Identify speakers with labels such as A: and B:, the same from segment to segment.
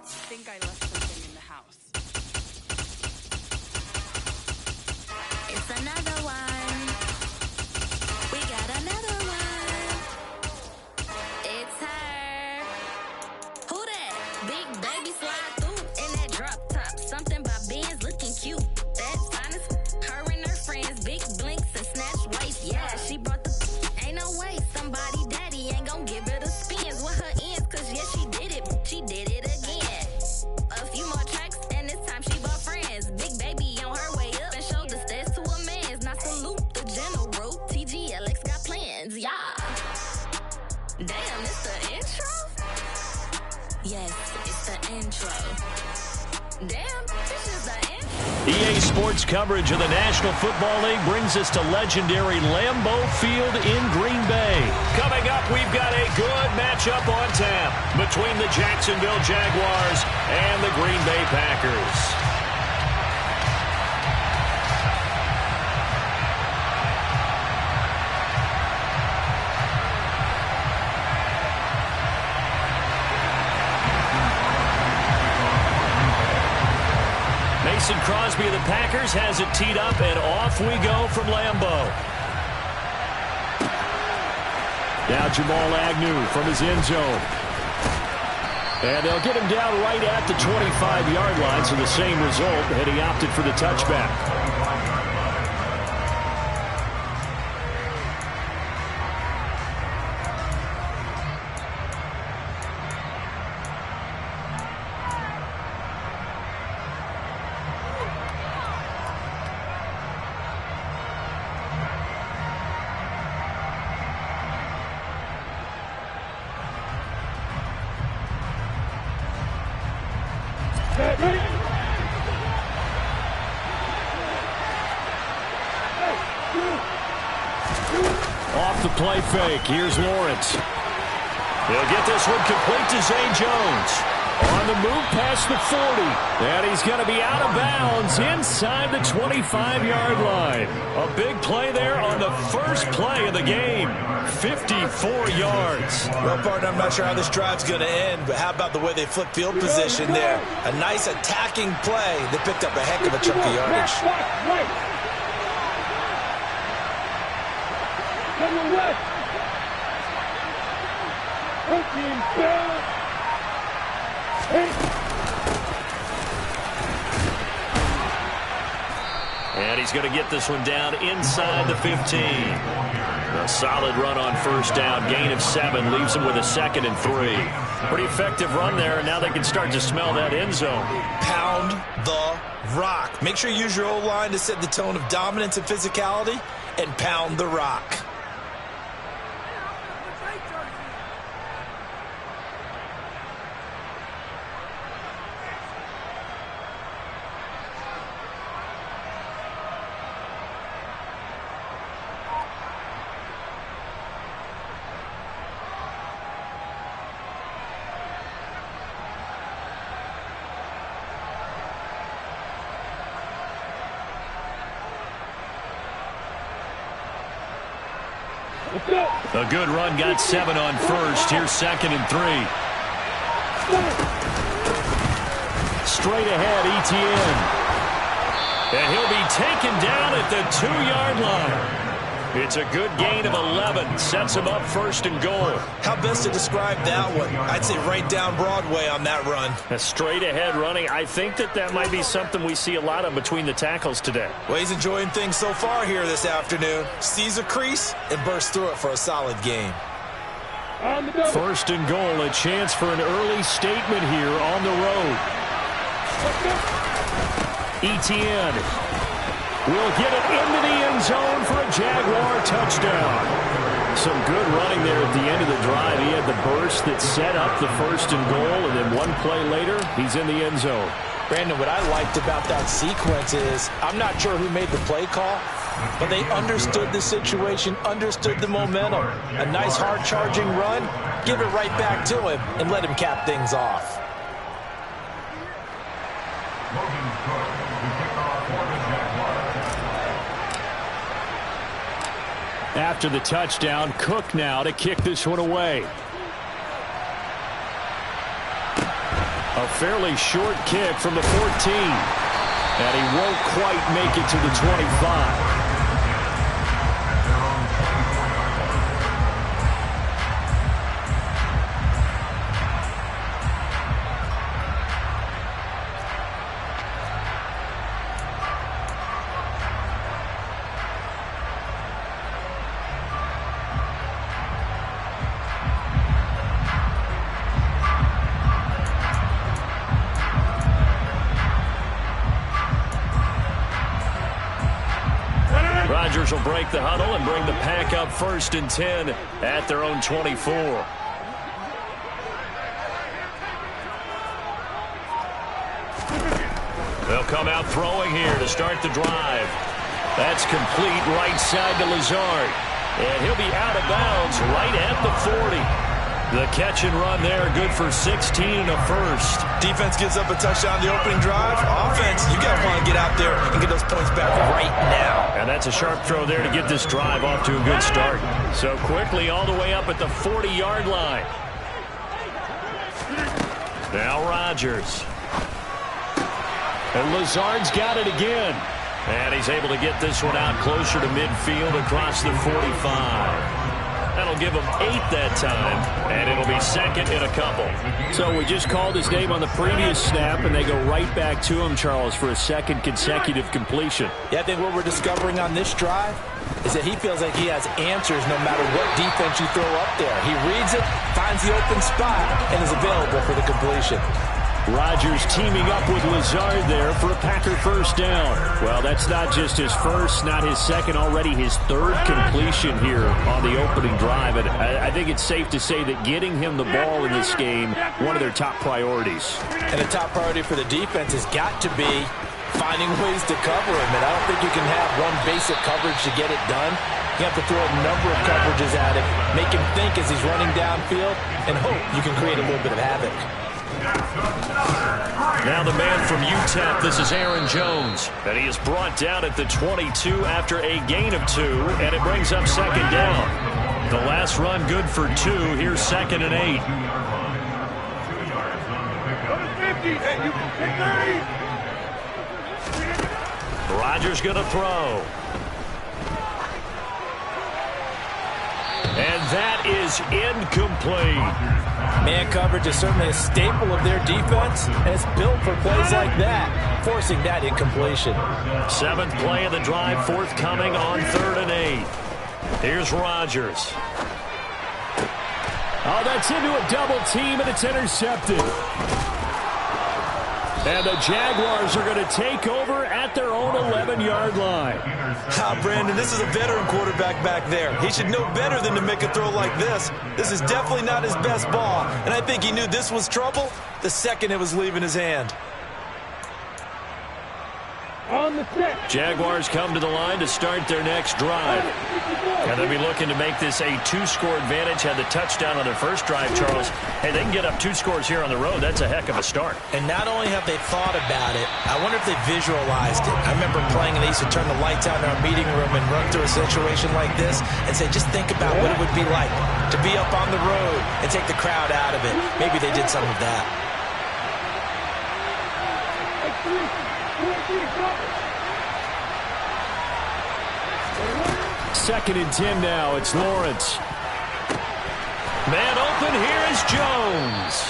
A: think I left something in the house.
B: It's another one. We got another one. It's her. Who that? Big baby slide through in that drop top. Something by Benz looking cute. That's honest. Her and her friends, big blinks and snatch waist. Yeah, she brought the. Ain't no way somebody daddy ain't gon' give her the spins with her ends. Cause yeah, she did it. She did it again. A few more tracks and this time she bought friends. Big baby on her way up and showed the stairs to a man's. Now salute the general. TGLX got plans, yeah. Damn, it's the intro? Yes, it's the intro. Damn, this is the intro.
C: EA Sports coverage of the National Football League brings us to legendary Lambeau Field in Green Bay. Coming up, we've got a good matchup on tap between the Jacksonville Jaguars and the Green Bay Packers. Mason Crosby of the Packers has it teed up, and off we go from Lambeau. Now Jamal Agnew from his end zone. And they'll get him down right at the 25-yard line, so the same result, and he opted for the touchback. Off the play fake, here's Lawrence. He'll get this one complete to Zay Jones. On the move past the 40. And he's going to be out of bounds inside the 25-yard line. A big play there on the first play of the game. 54 yards.
D: Well, partner, I'm not sure how this drive's going to end, but how about the way they flip field position there? A nice attacking play. They picked up a heck of a chunk of yardage.
C: And he's going to get this one down inside the 15. A solid run on first down. Gain of 7 leaves him with a 2nd and 3. Pretty effective run there, and now they can start to smell that end zone.
D: Pound the rock. Make sure you use your O-line to set the tone of dominance and physicality, and pound the rock.
C: A good run, got 7 on first. Here's 2nd and 3. Straight ahead, Etienne. And he'll be taken down at the 2-yard line. It's a good gain of 11. Sets him up 1st and goal.
D: How best to describe that one? I'd say right down Broadway on that run.
C: A straight ahead running. I think that might be something we see a lot of between the tackles today.
D: Well, he's enjoying things so far here this afternoon. Sees a crease and bursts through it for a solid game.
C: 1st and goal. A chance for an early statement here on the road. Etienne will get it into the end zone for a Jaguar touchdown. Some good running there at the end of the drive. He had the burst that set up the 1st and goal, and then one play later, he's in the end zone.
D: Brandon, what I liked about that sequence is I'm not sure who made the play call, but they understood the situation, understood the momentum. A nice hard-charging run, give it right back to him, and let him cap things off.
C: After the touchdown, Cook now to kick this one away. A fairly short kick from the 14. And he won't quite make it to the 25. Rodgers will break the huddle and bring the pack up 1st and 10 at their own 24. They'll come out throwing here to start the drive. That's complete right side to Lazard. And he'll be out of bounds right at the 40. The catch and run there, good for 16 and a first.
D: Defense gives up a touchdown the opening drive. Offense, you got to want to get out there and get those points back right now.
C: And that's a sharp throw there to get this drive off to a good start. So quickly all the way up at the 40-yard line. Now Rodgers. And Lazard's got it again. And he's able to get this one out closer to midfield across the 45. That'll give him 8 that time, and it'll be 2nd and a couple. So we just called his name on the previous snap, and they go right back to him, Charles, for a 2nd consecutive completion.
D: Yeah, I think what we're discovering on this drive is that he feels like he has answers no matter what defense you throw up there. He reads it, finds the open spot, and is available for the completion.
C: Rodgers teaming up with Lazard there for a Packer first down. Well, that's not just his first, not his second, already his 3rd completion here on the opening drive. And I think it's safe to say that getting him the ball in this game, one of their top priorities.
D: And the top priority for the defense has got to be finding ways to cover him. And I don't think you can have one basic coverage to get it done. You have to throw a number of coverages at him, make him think as he's running downfield, and hope you can create a little bit of havoc.
C: Now the man from UTEP, this is Aaron Jones. And he is brought down at the 22 after a gain of 2, and it brings up 2nd down. The last run good for 2. Here's 2nd and 8. Rodgers going to throw. And that is incomplete.
D: Man coverage is certainly a staple of their defense, and it's built for plays like that, forcing that incompletion.
C: 7th play of the drive, forthcoming on 3rd and 8. Here's Rodgers. Oh, that's into a double team, and it's intercepted. And the Jaguars are going to take over at their own 11-yard line.
D: Brandon, this is a veteran quarterback back there. He should know better than to make a throw like this. This is definitely not his best ball, and I think he knew this was trouble the second it was leaving his hand.
C: Jaguars come to the line to start their next drive. And they'll be looking to make this a 2-score advantage. Had the touchdown on their first drive, Charles. Hey, they can get up 2 scores here on the road. That's a heck of a start.
D: And not only have they thought about it, I wonder if they visualized it. I remember playing, and they used to turn the lights out in our meeting room and run through a situation like this and say, just think about what it would be like to be up on the road and take the crowd out of it. Maybe they did some of that.
C: 2nd and 10 now. It's Lawrence. Man open. Here is Jones.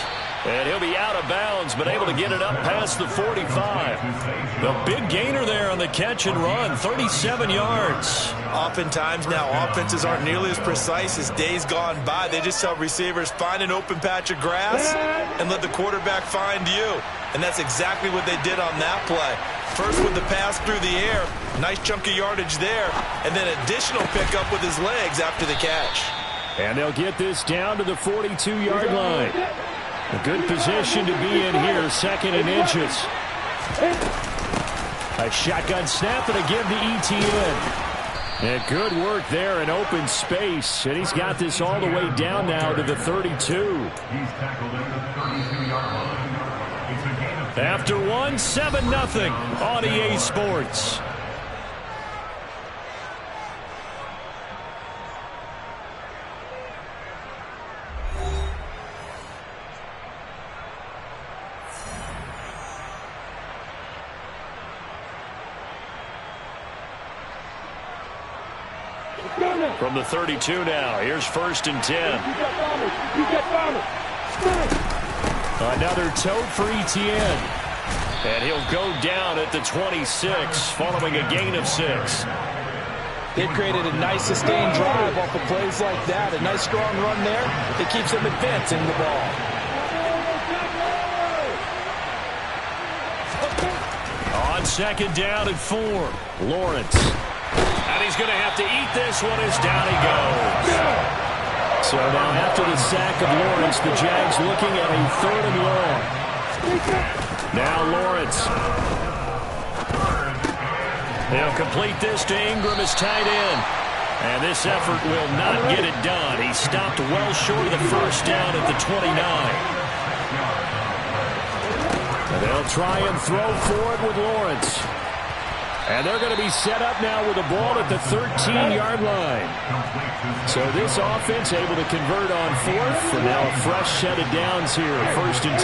C: And he'll be out of bounds, but able to get it up past the 45. The big gainer there on the catch and run, 37 yards.
D: Oftentimes now offenses aren't nearly as precise as days gone by. They just tell receivers, find an open patch of grass and let the quarterback find you. And that's exactly what they did on that play. First with the pass through the air, nice chunk of yardage there, and then additional pickup with his legs after the catch.
C: And they'll get this down to the 42-yard line. A good position to be in here, 2nd and inches. A shotgun snap and again to ETN. And good work there in open space. And he's got this all the way down now to the 32. After 1, 7-0 on EA Sports. From the 32 now, here's 1st and 10. Another tote for Etienne. And he'll go down at the 26, following a gain of 6.
D: They've created a nice sustained drive off of plays like that. A nice strong run there that keeps them advancing the ball.
C: On 2nd down and 4, Lawrence. And he's going to have to eat this one as down he goes. So now after the sack of Lawrence, the Jags looking at a 3rd and long. Now Lawrence. He'll complete this to Ingram as tight end. And this effort will not get it done. He stopped well short of the 1st down at the 29. And they'll try and throw forward with Lawrence. And they're going to be set up now with the ball at the 13-yard line. So this offense able to convert on 4th. And now a fresh set of downs here, 1st and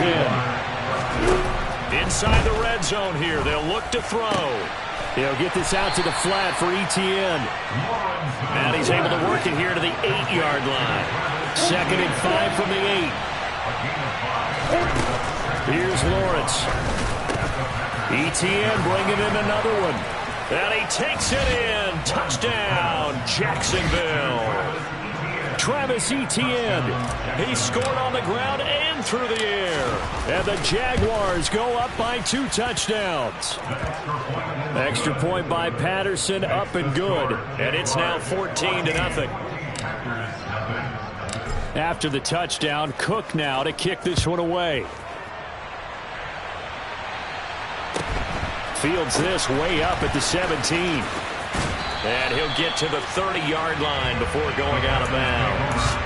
C: 10. Inside the red zone here, they'll look to throw. He'll get this out to the flat for Etienne. And he's able to work it here to the 8-yard line. 2nd and 5 from the 8. Here's Lawrence. Etienne bringing in another one. And he takes it in. Touchdown, Jacksonville. Travis Etienne. He scored on the ground and through the air. And the Jaguars go up by 2 touchdowns. Extra point by Patterson, up and good. And it's now 14-0. After the touchdown, Cook now to kick this one away. Fields this way up at the 17. And he'll get to the 30-yard line before going out of bounds.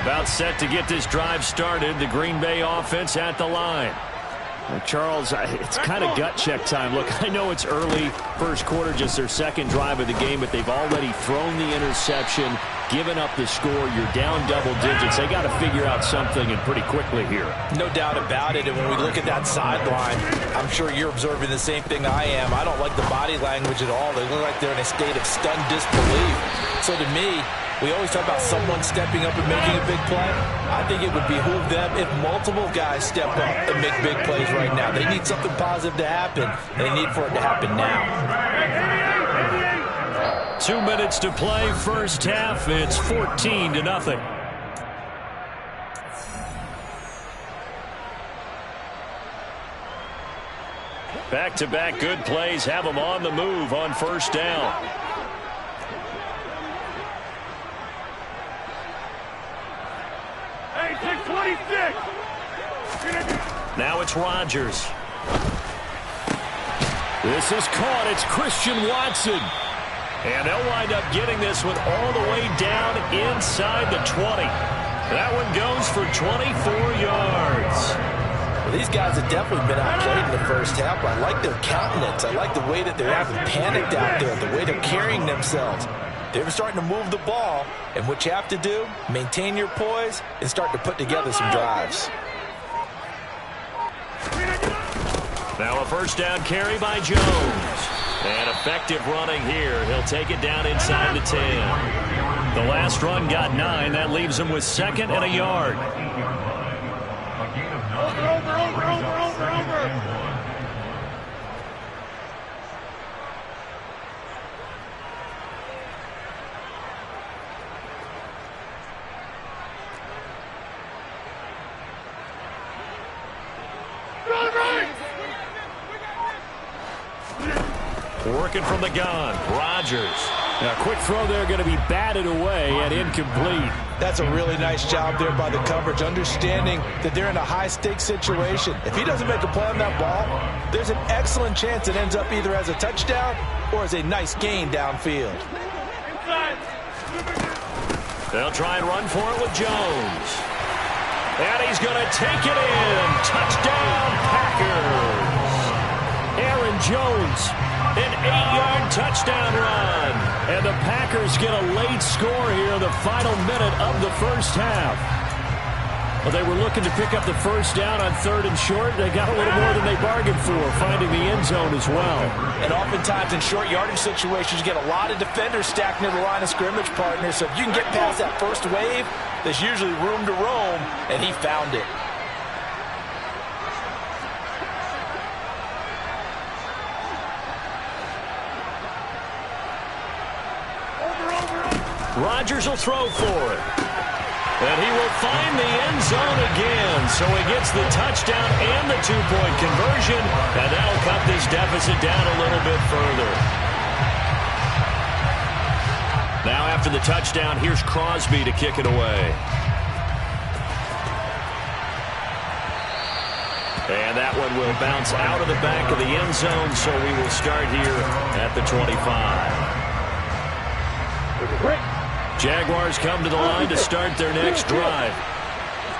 C: About set to get this drive started. The Green Bay offense at the line. Charles, it's kind of gut check time. Look, I know it's early, 1st quarter, just their 2nd drive of the game, but they've already thrown the interception, given up the score. You're down double digits. They got to figure out something, and pretty quickly here. No doubt about it. And when we look at that sideline, I'm sure you're observing the same thing I am. I don't like the body language at all. They look like they're in a state of stunned disbelief. So to me, we always talk about someone stepping up and making a big play. I think it would behoove them if multiple guys step up and make big plays right now. They need something positive to happen, and they need for it to happen now. 2 minutes to play, 1st half. It's 14-0. Back-to-back good plays have them on the move on 1st down. Now it's Rodgers. This is caught. It's Christian Watson. And they'll wind up getting this one all the way down inside the 20. That one goes for 24 yards. Well, these guys have definitely been outplayed in the 1st half. I like their countenance. I like the way that they're having panicked out there, the way they're carrying themselves. They're starting to move the ball, and what you have to do, maintain your poise and start to put together some drives. Now a 1st down carry by Jones. And effective running here. He'll take it down inside the 10. The last run got 9. That leaves him with 2nd and a yard. Over. Working from the gun, Rodgers. Now, quick throw there, going to be batted away and incomplete. That's a really nice job there by the coverage, understanding that they're in a high-stakes situation. If he doesn't make a play on that ball, there's an excellent chance it ends up either as a touchdown or as a nice gain downfield. They'll try and run for it with Jones. And he's going to take it in. Touchdown, Packers. Aaron Jones. An 8-yard touchdown run. And the Packers get a late score here in the final minute of the first half. Well, they were looking to pick up the first down on 3rd and short. They got a little more than they bargained for, finding the end zone as well.
D: And oftentimes in short yardage situations, you get a lot of defenders stacked near the line of scrimmage, partners. So if you can get past that first wave, there's usually room to roam, and he found it.
C: Rodgers will throw for it. And he will find the end zone again. So he gets the touchdown and the 2-point conversion. And that'll cut this deficit down a little bit further. Now after the touchdown, here's Crosby to kick it away. And that one will bounce out of the back of the end zone. So we will start here at the 25. Jaguars come to the line to start their next drive.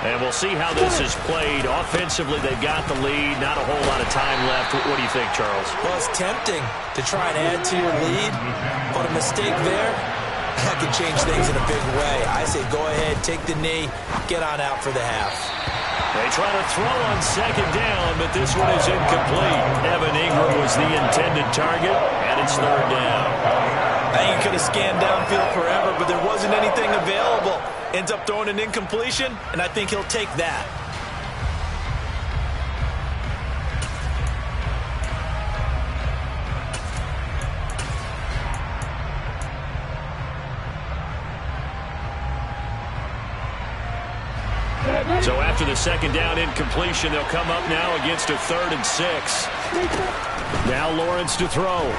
C: And we'll see how this is played. Offensively, they've got the lead. Not a whole lot of time left. What do you think, Charles?
D: Well, it's tempting to try and add to your lead, but a mistake there, that could change things in a big way. I say go ahead, take the knee, get on out for the half.
C: They try to throw on 2nd down, but this one is incomplete. Evan Ingram was the intended target, and it's 3rd down.
D: I think he could have scanned downfield forever, but there wasn't anything available. Ends up throwing an incompletion, and I think he'll take that.
C: So after the 2nd down incompletion, they'll come up now against a 3rd and 6. Now Lawrence to throw.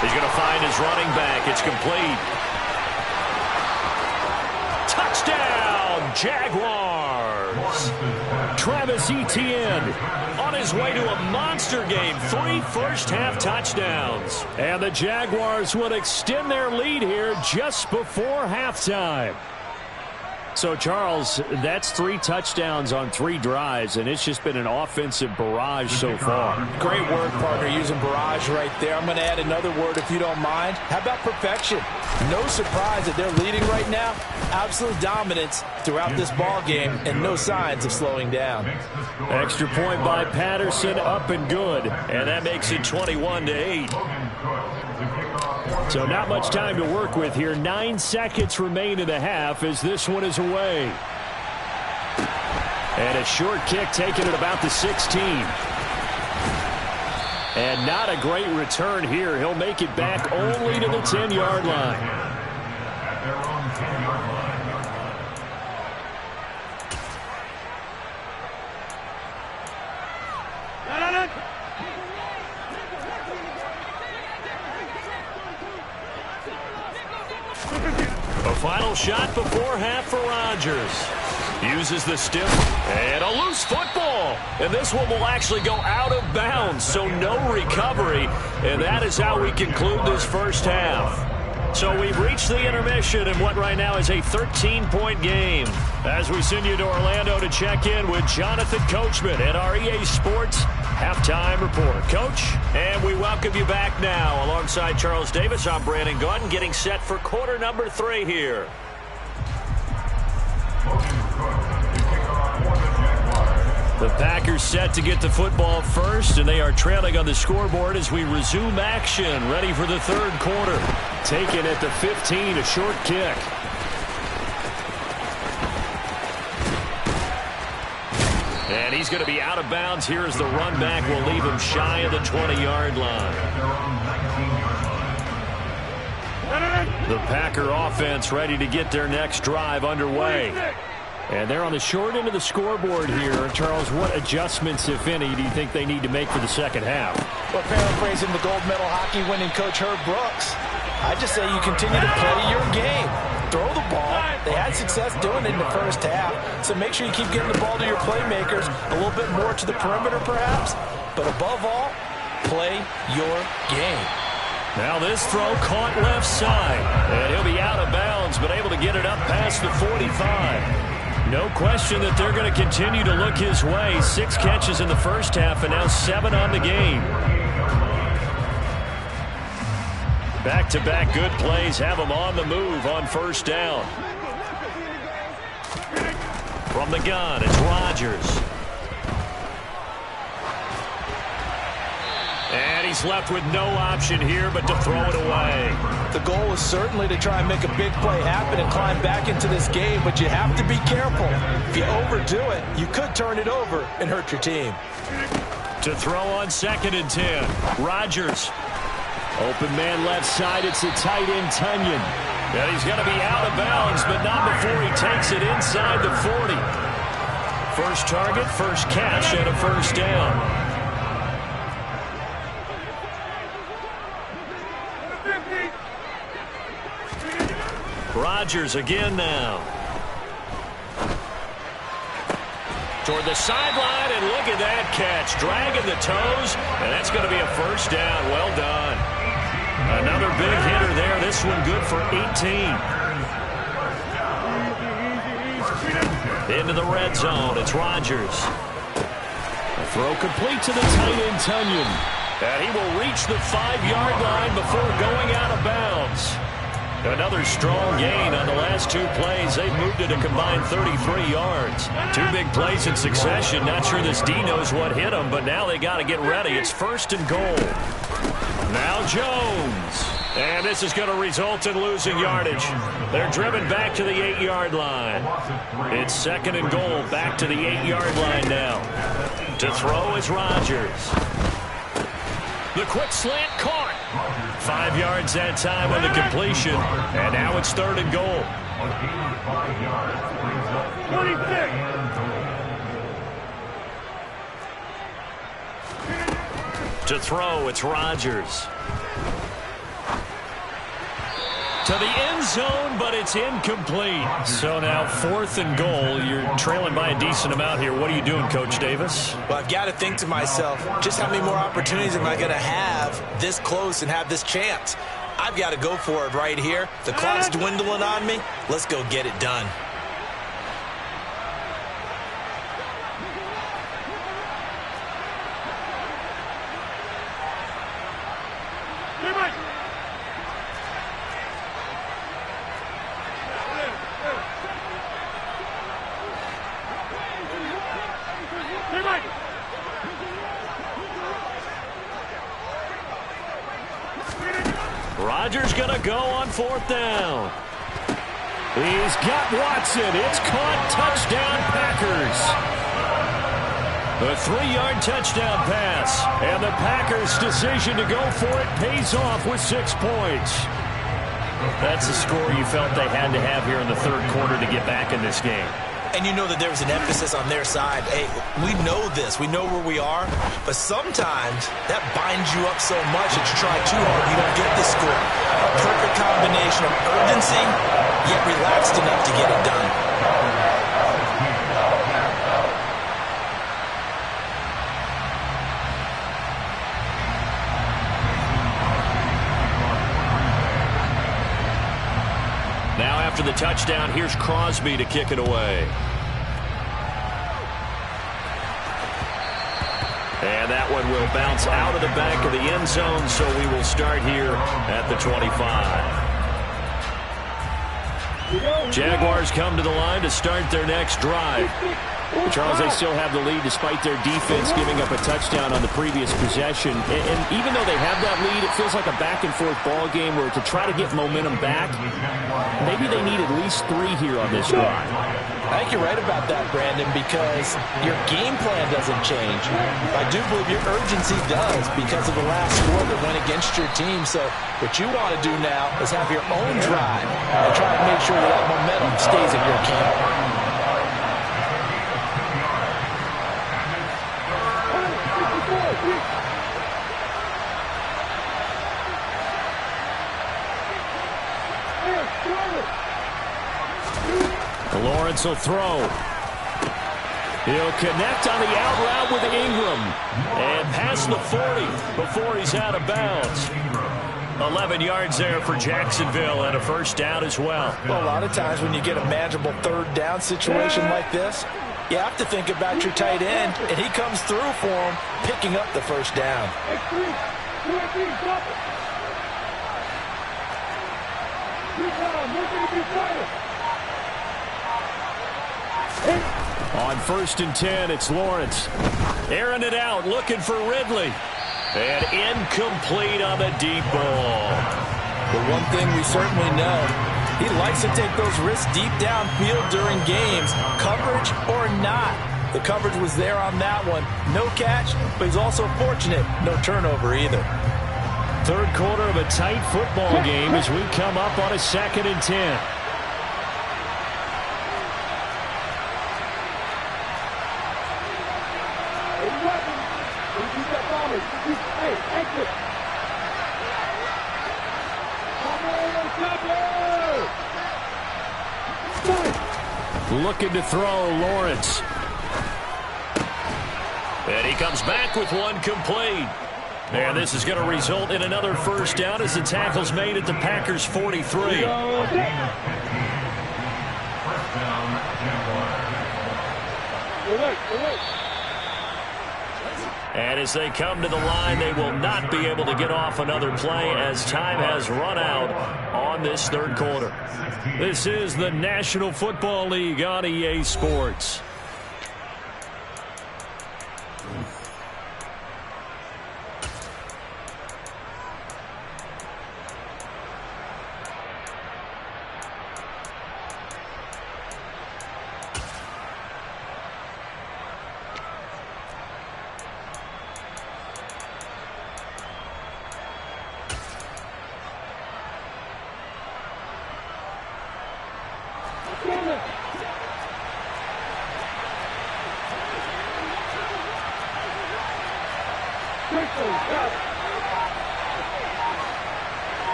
C: He's going to find his running back. It's complete. Touchdown, Jaguars. Travis Etienne on his way to a monster game. 3 first-half touchdowns. And the Jaguars will extend their lead here just before halftime. So, Charles, that's 3 touchdowns on 3 drives, and it's just been an offensive barrage so far.
D: Great work, partner, using barrage right there. I'm going to add another word if you don't mind. How about perfection? No surprise that they're leading right now. Absolute dominance throughout this ball game, and no signs of slowing down.
C: Extra point by Patterson, up and good, and that makes it 21-8. So not much time to work with here. 9 seconds remain in the half as this one is away. And a short kick taken at about the 16. And not a great return here. He'll make it back only to the 10-yard line. A final shot before half for Rodgers. Uses the stiff and a loose football. And this one will actually go out of bounds, so no recovery. And that is how we conclude this first half. So we've reached the intermission in what right now is a 13-point game. As we send you to Orlando to check in with Jonathan Coachman at our EA Sports Halftime Report. Coach, and we welcome you back now. Alongside Charles Davis, I'm Brandon Gaudin, getting set for quarter number 3 here. The Packers set to get the football first, and they are trailing on the scoreboard as we resume action, ready for the 3rd quarter. Taken at the 15, a short kick. And he's going to be out of bounds here as the run back will leave him shy of the 20-yard line. The Packer offense ready to get their next drive underway. And they're on the short end of the scoreboard here. Charles, what adjustments, if any, do you think they need to make for the second half?
D: Well, paraphrasing the gold medal hockey winning coach Herb Brooks, I just say you continue to play your game. Throw the ball. They had success doing it in the first half, so make sure you keep getting the ball to your playmakers, a little bit more to the perimeter perhaps, but above all, play your game.
C: Now this throw caught left side, and he'll be out of bounds, but able to get it up past the 45. No question that they're going to continue to look his way. 6 catches in the first half and now 7 on the game. Back-to-back good plays have him on the move on first down. From the gun, it's Rodgers. And he's left with no option here but to throw it away.
D: The goal is certainly to try and make a big play happen and climb back into this game, but you have to be careful. If you overdo it, you could turn it over and hurt your team.
C: To throw on 2nd and 10. Rodgers. Open man left side. It's a tight end, Tonyan. And he's going to be out of bounds, but not before he takes it inside the 40. First target, first catch, and a first down. Rodgers again now. Toward the sideline, and look at that catch. Dragging the toes, and that's going to be a first down. Well done. Another big hitter there. This one good for 18. Into the red zone. It's Rodgers. A throw complete to the tight end, Tonyan. And he will reach the 5-yard line before going out of bounds. Another strong gain on the last 2 plays. They've moved it a combined 33 yards. 2 big plays in succession. Not sure this D knows what hit him, but now they got to get ready. It's 1st and goal. Now Jones. And this is going to result in losing yardage. They're driven back to the 8-yard line. It's 2nd and goal. Back to the 8-yard line now. To throw is Rodgers. The quick slant caught. 5 yards that time on the completion. And now it's 3rd and goal. 26. To throw, it's Rodgers. To the end zone, but it's incomplete. So now 4th and goal. You're trailing by a decent amount here. What are you doing, Coach Davis?
D: Well, I've got to think to myself, just how many more opportunities am I going to have this close and have this chance? I've got to go for it right here. The clock's dwindling on me. Let's go get it done.
C: Rodgers going to go on 4th down. He's got Watson. It's caught. Touchdown, Packers. The 3-yard touchdown pass. And the Packers' decision to go for it pays off with 6 points. That's the score you felt they had to have here in the 3rd quarter to get back in this game.
D: And you know that there was an emphasis on their side. Hey, we know this. We know where we are. But sometimes that binds you up so much that you try too hard, you don't get the score. A perfect combination of urgency, yet relaxed enough to get it done.
C: Now after the touchdown, here's Crosby to kick it away. And that one will bounce out of the back of the end zone, so we will start here at the 25. Jaguars come to the line to start their next drive. Charles, they still have the lead despite their defense giving up a touchdown on the previous possession. And even though they have that lead, it feels like a back-and-forth ball game where to try to get momentum back, maybe they need at least 3 here on this drive.
D: I think you're right about that, Brandon, because your game plan doesn't change. I do believe your urgency does because of the last score that went against your team. So what you want to do now is have your own drive and try to make sure that momentum stays in your camp.
C: Lawrence will throw. He'll connect on the out route with Ingram. And past the 40 before he's out of bounds. 11 yards there for Jacksonville and a first down as well.
D: Well, a lot of times when you get a manageable third down situation like this, you have to think about your tight end, and he comes through for him, picking up the first down.
C: On 1st and 10, it's Lawrence. Airing it out, looking for Ridley. And incomplete on the deep ball.
D: The one thing we certainly know, he likes to take those risks deep downfield during games, coverage or not. The coverage was there on that one. No catch, but he's also fortunate. No turnover either.
C: Third quarter of a tight football game as we come up on a 2nd and 10. Looking to throw, Lawrence. And he comes back with one complete. And this is going to result in another first down as the tackle's made at the Packers' 43. And as they come to the line, they will not be able to get off another play as time has run out on this third quarter. This is the National Football League on EA Sports.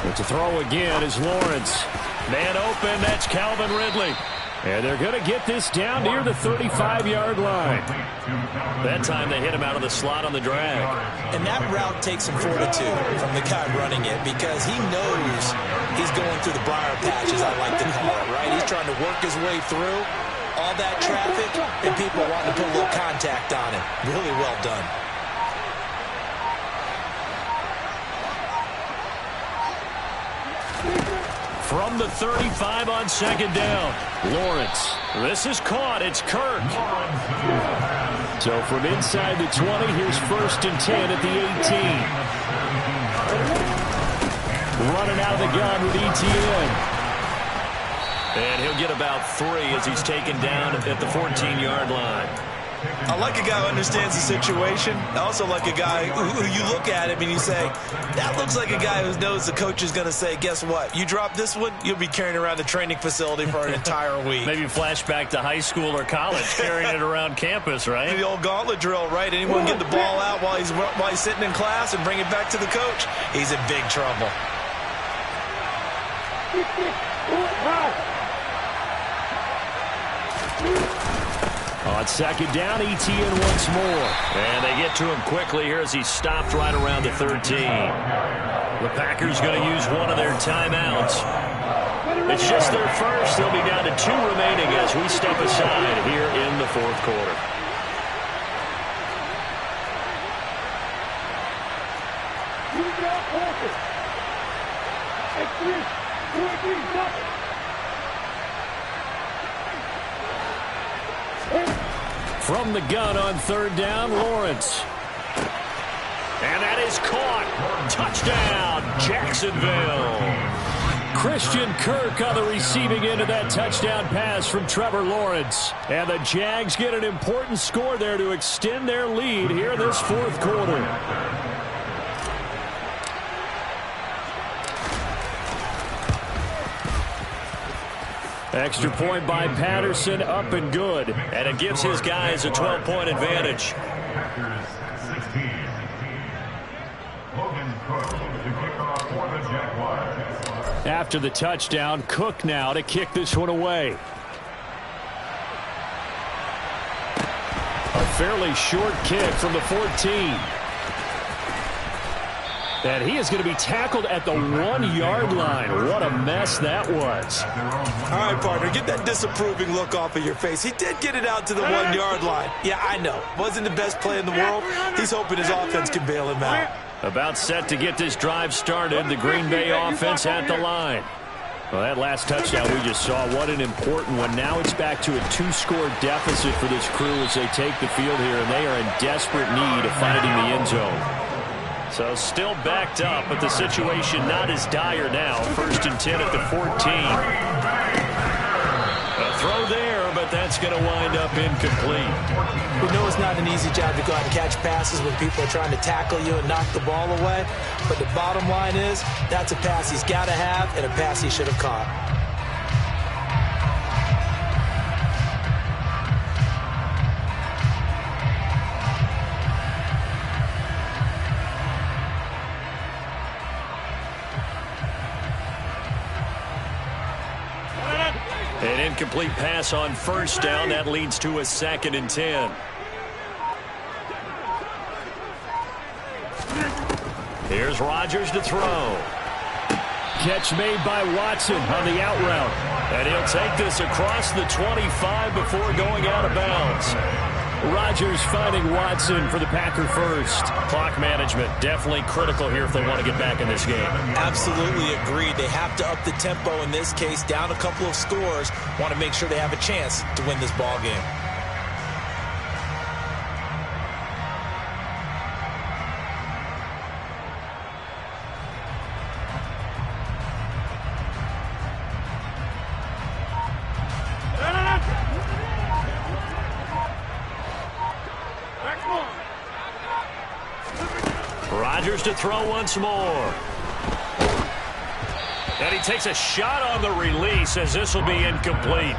C: But to throw again is Lawrence. Man open, that's Calvin Ridley. And they're going to get this down near the 35-yard line. That time they hit him out of the slot on the drag.
D: And that route takes some fortitude from the guy running it because he knows he's going through the briar patch, as I like to call it, right? He's trying to work his way through all that traffic and people wanting to put a little contact on it. Really well done.
C: From the 35 on 2nd down, Lawrence. This is caught. It's Kirk. So from inside the 20, here's 1st and 10 at the 18. Running out of the gun with Etienne. And he'll get about 3 as he's taken down at the 14-yard line.
D: I like a guy who understands the situation. I also like a guy who you look at him and you say, that looks like a guy who knows the coach is going to say, guess what? You drop this one, you'll be carrying around the training facility for an entire week.
C: Maybe flashback to high school or college, carrying it around campus, right?
D: The old gauntlet drill, right? Anyone get the ball out while he's sitting in class and bring it back to the coach? He's in big trouble.
C: On 2nd down, Etienne once more. And they get to him quickly here as he's stopped right around the 13. The Packers going to use one of their timeouts. It's just their first. They'll be down to 2 remaining as we step aside here in the 4th quarter. From the gun on 3rd down, Lawrence. And that is caught. Touchdown, Jacksonville. Christian Kirk on the receiving end of that touchdown pass from Trevor Lawrence. And the Jags get an important score there to extend their lead here in this 4th quarter. Extra point by Patterson, up and good. And it gives his guys a 12-point advantage. After the touchdown, Cook now to kick this one away. A fairly short kick from the 14. And he is going to be tackled at the 1-yard line. What a mess that was.
D: All right, partner, get that disapproving look off of your face. He did get it out to the 1-yard line. Yeah, I know. Wasn't the best play in the world. He's hoping his offense can bail him out.
C: About set to get this drive started. The Green Bay offense at the line. Well, that last touchdown we just saw, what an important one. Now it's back to a 2-score deficit for this crew as they take the field here, and they are in desperate need of finding the end zone. So still backed up, but the situation not as dire now. 1st and 10 at the 14. A throw there, but that's going to wind up incomplete.
D: We know it's not an easy job to go out and catch passes when people are trying to tackle you and knock the ball away. But the bottom line is, that's a pass he's got to have and a pass he should have caught.
C: An incomplete pass on 1st down. That leads to a 2nd and 10. Here's Rodgers to throw. Catch made by Watson on the out route. And he'll take this across the 25 before going out of bounds. Rodgers finding Watson for the Packer first. Clock management definitely critical here if they want to get back in this game.
D: Absolutely agreed. They have to up the tempo in this case, down a couple of scores. Want to make sure they have a chance to win this ball game.
C: Rodgers to throw once more. And he takes a shot on the release as this will be incomplete.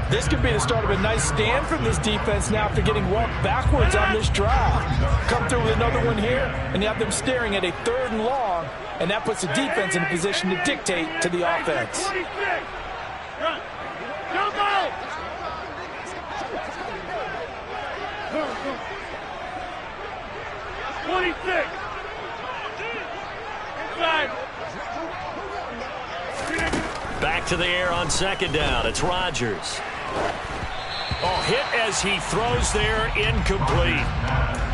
D: This could be the start of a nice stand from this defense now after getting walked backwards on this drive. Come through with another one here, and you have them staring at a 3rd and long, and that puts the defense in a position to dictate to the offense.
C: Back to the air on 2nd down. It's Rodgers. Oh, hit as he throws there, incomplete.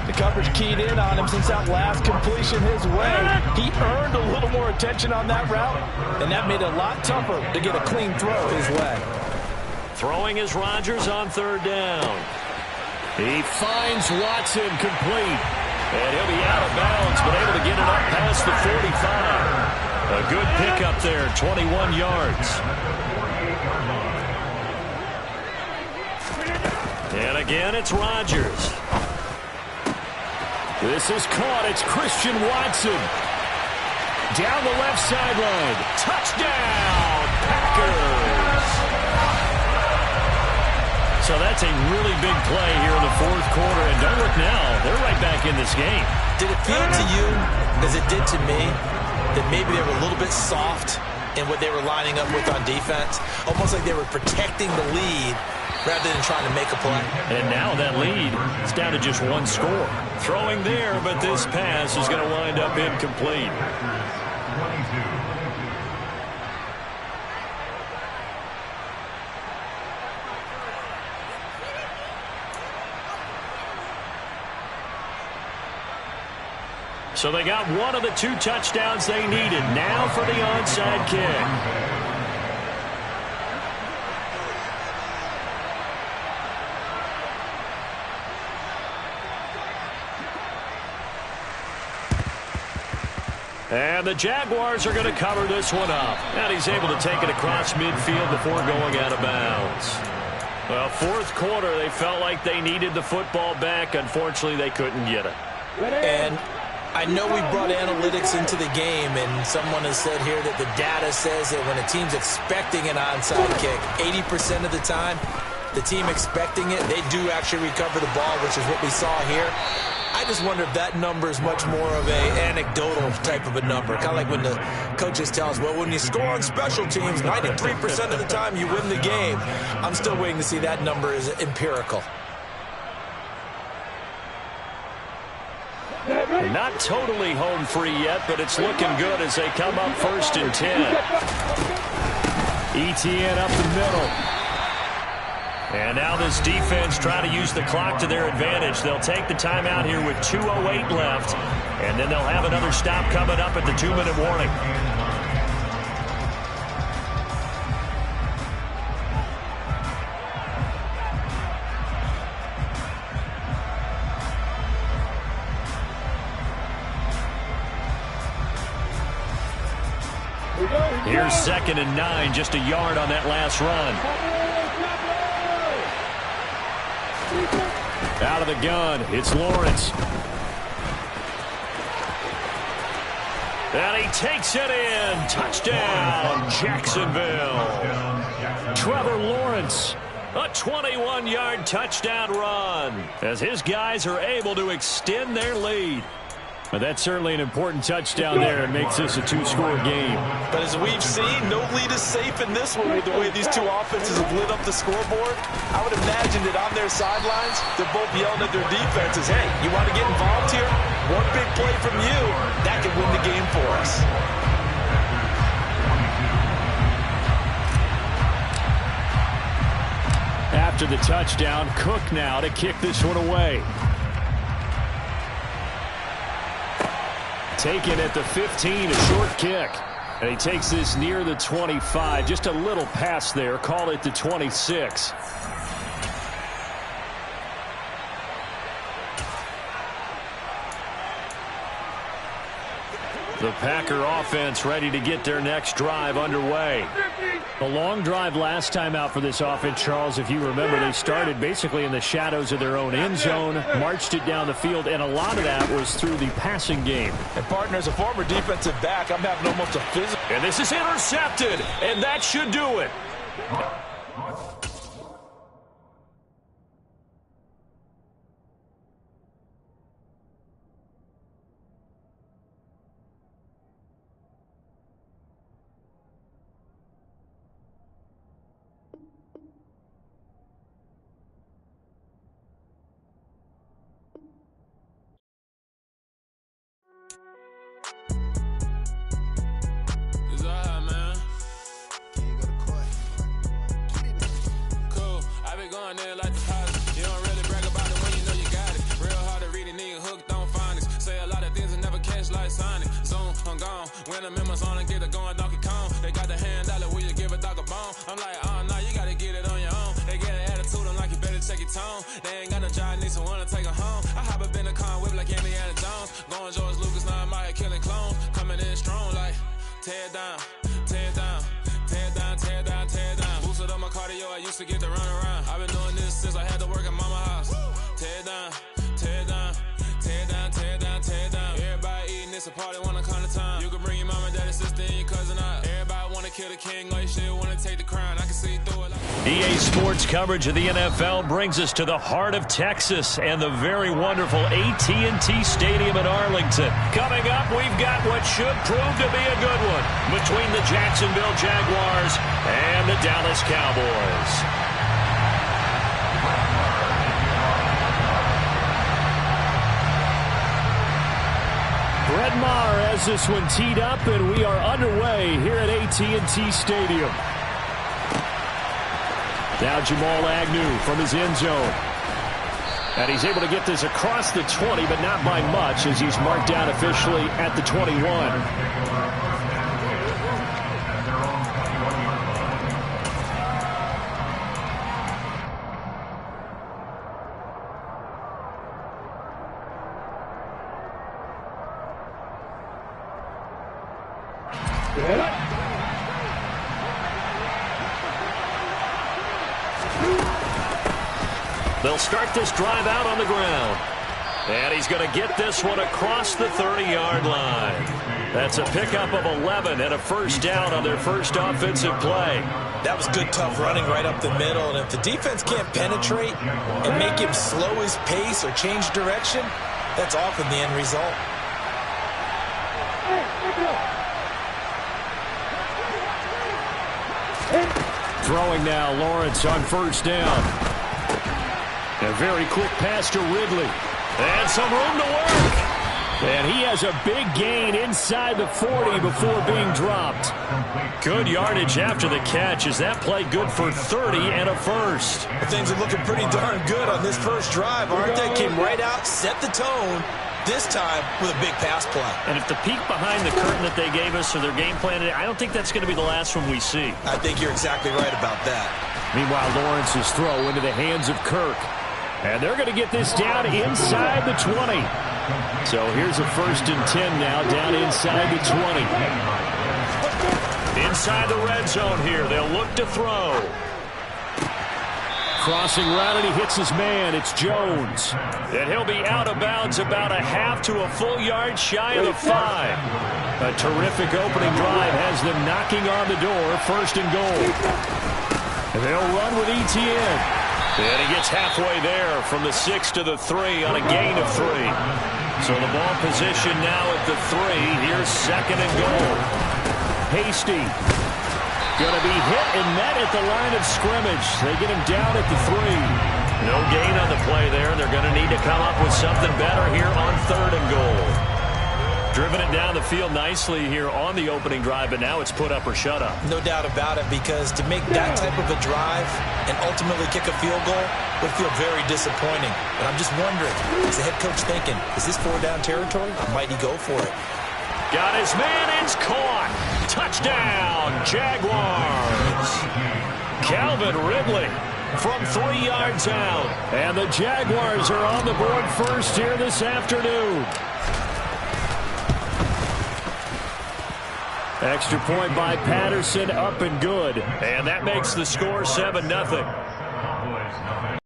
D: The coverage keyed in on him since that last completion his way. He earned a little more attention on that route, and that made it a lot tougher to get a clean throw his way.
C: Throwing is Rodgers on 3rd down. He finds Watson complete. And he'll be out of bounds, but able to get it up past the 45. A good pickup there, 21 yards. And again, it's Rodgers. This is caught. It's Christian Watson. Down the left sideline. Touchdown, Packers. So that's a really big play here in the 4th quarter. And don't look now, they're right back in this game.
D: Did it feel to you, as it did to me, that maybe they were a little bit soft in what they were lining up with on defense? Almost like they were protecting the lead rather than trying to make a play.
C: And now that lead is down to just 1 score. Throwing there, but this pass is going to wind up incomplete. So they got one of the 2 touchdowns they needed. Now for the onside kick. And the Jaguars are going to cover this one up. And he's able to take it across midfield before going out of bounds. Well, 4th quarter, they felt like they needed the football back. Unfortunately, they couldn't get it.
D: And I know we brought analytics into the game, and someone has said here that the data says that when a team's expecting an onside kick, 80% of the time, the team expecting it, they do actually recover the ball, which is what we saw here. I just wonder if that number is much more of an anecdotal type of a number. Kind of like when the coaches tell us, well, when you score on special teams, 93% of the time you win the game. I'm still waiting to see that number is empirical.
C: And Not totally home free yet, but it's looking good as they come up 1st and 10. ETN up the middle. And now this defense trying to use the clock to their advantage. They'll take the timeout here with 2:08 left, and then they'll have another stop coming up at the 2-minute warning. Here's 2nd and 9, just a yard on that last run. Out of the gun, it's Lawrence. And he takes it in. Touchdown, Jacksonville. Trevor Lawrence, a 21-yard touchdown run, as his guys are able to extend their lead. But that's certainly an important touchdown there. It makes this a 2-score game.
D: But as we've seen, no lead is safe in this one with the way these two offenses have lit up the scoreboard. I would imagine that on their sidelines, they're both yelling at their defenses, hey, you want to get involved here? One big play from you, that could win the game for us.
C: After the touchdown, Cook now to kick this one away. Taken at the 15, a short kick. And he takes this near the 25. Just a little pass there. Call it the 26. The Packer offense ready to get their next drive underway. The long drive last time out for this offense, Charles, if you remember, they started basically in the shadows of their own end zone, marched it down the field, and a lot of that was through the passing game.
D: And, partner, as a former defensive back, I'm having almost a physical.
C: And this is intercepted, and that should do it.
E: When I'm in my zone and get it going Donkey Kong. They got the hand dollar, will you give a dog a bone? I'm like, oh, no, you gotta get it on your own. They get an attitude, I'm like, you better check your tone. They ain't got no job, need someone to take her home. I hop up in a car, whip like Indiana Jones. Going George Lucas, now I'm out here killing clones. Coming in strong like, tear down, tear down, tear down, tear down, tear down. Boosted up my cardio, I used to get to run around. I've been doing this since I had to work at mama house. Tear down, tear down, tear down, tear down, tear down. Everybody eating, it's a party, wanna come to time. You can bring your mama, daddy, sister, and your cousin out. Everybody wanna kill the king, like shit, wanna take the crown. I can see through it.
C: EA Sports coverage of the NFL brings us to the heart of Texas and the very wonderful AT&T Stadium in Arlington. Coming up, we've got what should prove to be a good one between the Jacksonville Jaguars and the Dallas Cowboys. Brett Maher has this one teed up, and we are underway here at AT&T Stadium. Now Jamal Agnew from his end zone. And he's able to get this across the 20, but not by much, as he's marked down officially at the 21. They'll start this drive out on the ground. And he's going to get this one across the 30-yard line. That's a pickup of 11 and a first down on their first offensive play.
D: That was good, tough running right up the middle. And if the defense can't penetrate and make him slow his pace or change direction, that's often the end result.
C: Throwing now, Lawrence on first down. A very quick pass to Ridley. And some room to work. And he has a big gain inside the 40 before being dropped. Good yardage after the catch. Is that play good for 30 and a first?
D: Well, things are looking pretty darn good on this first drive, aren't they? Came right out, set the tone, this time with a big pass play.
C: And if the peek behind the curtain that they gave us or their game plan, I don't think that's going to be the last one we see.
D: I think you're exactly right about that.
C: Meanwhile, Lawrence's throw into the hands of Kirk. And they're going to get this down inside the 20. So here's a 1st and 10 now, down inside the 20. Inside the red zone here, they'll look to throw. Crossing route, and he hits his man. It's Jones. And he'll be out of bounds about a half to a full yard shy of the 5. A terrific opening drive has them knocking on the door, 1st and goal. And they'll run with ETN. And he gets halfway there from the 6 to the 3 on a gain of 3. So the ball position now at the 3. Here's 2nd and goal. Hasty. Going to be hit and met at the line of scrimmage. They get him down at the 3. No gain on the play there. They're going to need to come up with something better here on 3rd and goal. Driven it down the field nicely here on the opening drive, but now it's put up or shut up.
D: No doubt about it, because to make that type of a drive and ultimately kick a field goal would feel very disappointing. But I'm just wondering, is the head coach thinking, is this 4-down territory, or might he go for it?
C: Got his man, it's caught. Touchdown, Jaguars. Calvin Ridley from 3 yards out. And the Jaguars are on the board first here this afternoon. Extra point by Patterson, up and good. And that makes the score 7-0.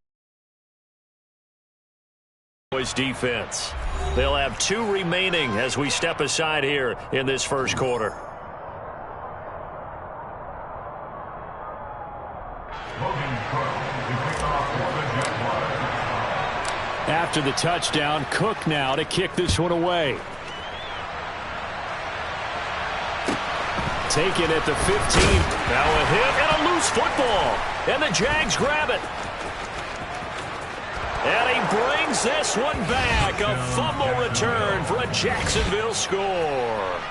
C: Boys defense. They'll have 2 remaining as we step aside here in this first quarter. After the touchdown, Cook now to kick this one away. Taken at the 15. Now a hit and a loose football. And the Jags grab it. And he brings this one back. A fumble return for a Jacksonville score.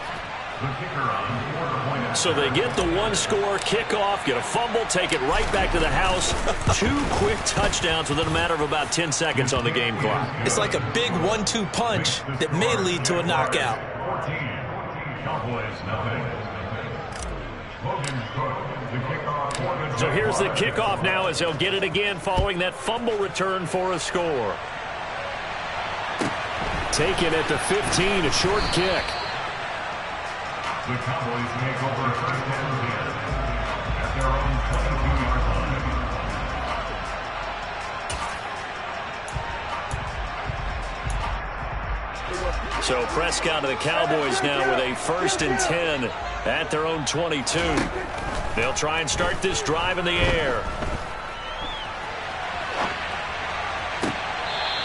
C: So they get the 1-score kickoff, get a fumble, take it right back to the house. 2 quick touchdowns within a matter of about 10 seconds on the game clock.
D: It's like a big 1-2 punch that may lead to a knockout.
C: So here's the kickoff now as they'll get it again following that fumble return for a score. Taken at the 15, a short kick.
F: The Cowboys take over 1st and 10 at their own 22-yard line.
C: So Prescott to the Cowboys now with a 1st and 10 at their own 22. They'll try and start this drive in the air.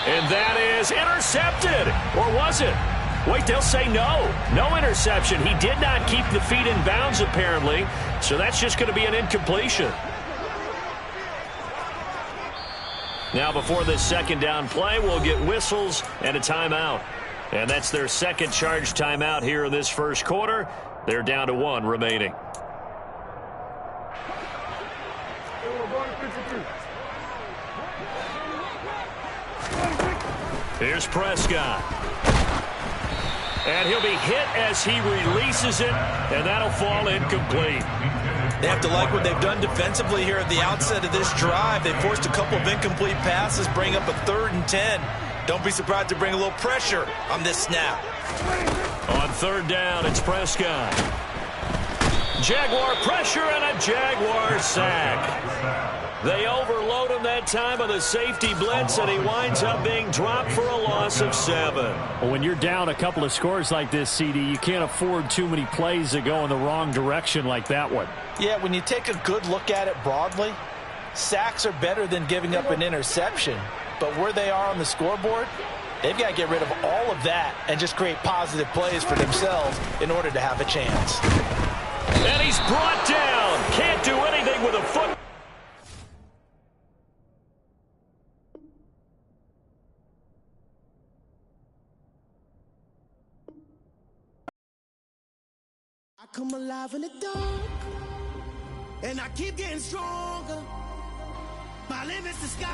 C: And that is intercepted. Or was it? Wait, they'll say no. No interception. He did not keep the feet in bounds, apparently. So that's just going to be an incompletion. Now, before this 2nd down play, we'll get whistles and a timeout. And that's their 2nd charge timeout here in this first quarter. They're down to 1 remaining. Here's Prescott. And he'll be hit as he releases it, and that'll fall incomplete.
D: They have to like what they've done defensively here at the outset of this drive. They forced a couple of incomplete passes, bring up a 3rd and 10. Don't be surprised to bring a little pressure on this snap.
C: On 3rd down, it's Prescott. Jaguar pressure and a Jaguar sack. They overload him that time with a safety blitz, and he winds up being dropped for a loss of 7. Well, when you're down a couple of scores like this, CD, you can't afford too many plays that go in the wrong direction like that one.
D: Yeah, when you take a good look at it broadly, sacks are better than giving up an interception. But where they are on the scoreboard, they've got to get rid of all of that and just create positive plays for themselves in order to have a chance.
C: And he's brought down. Can't do anything with a foot.
G: come alive in the dark, and I keep getting stronger. My limit's the sky.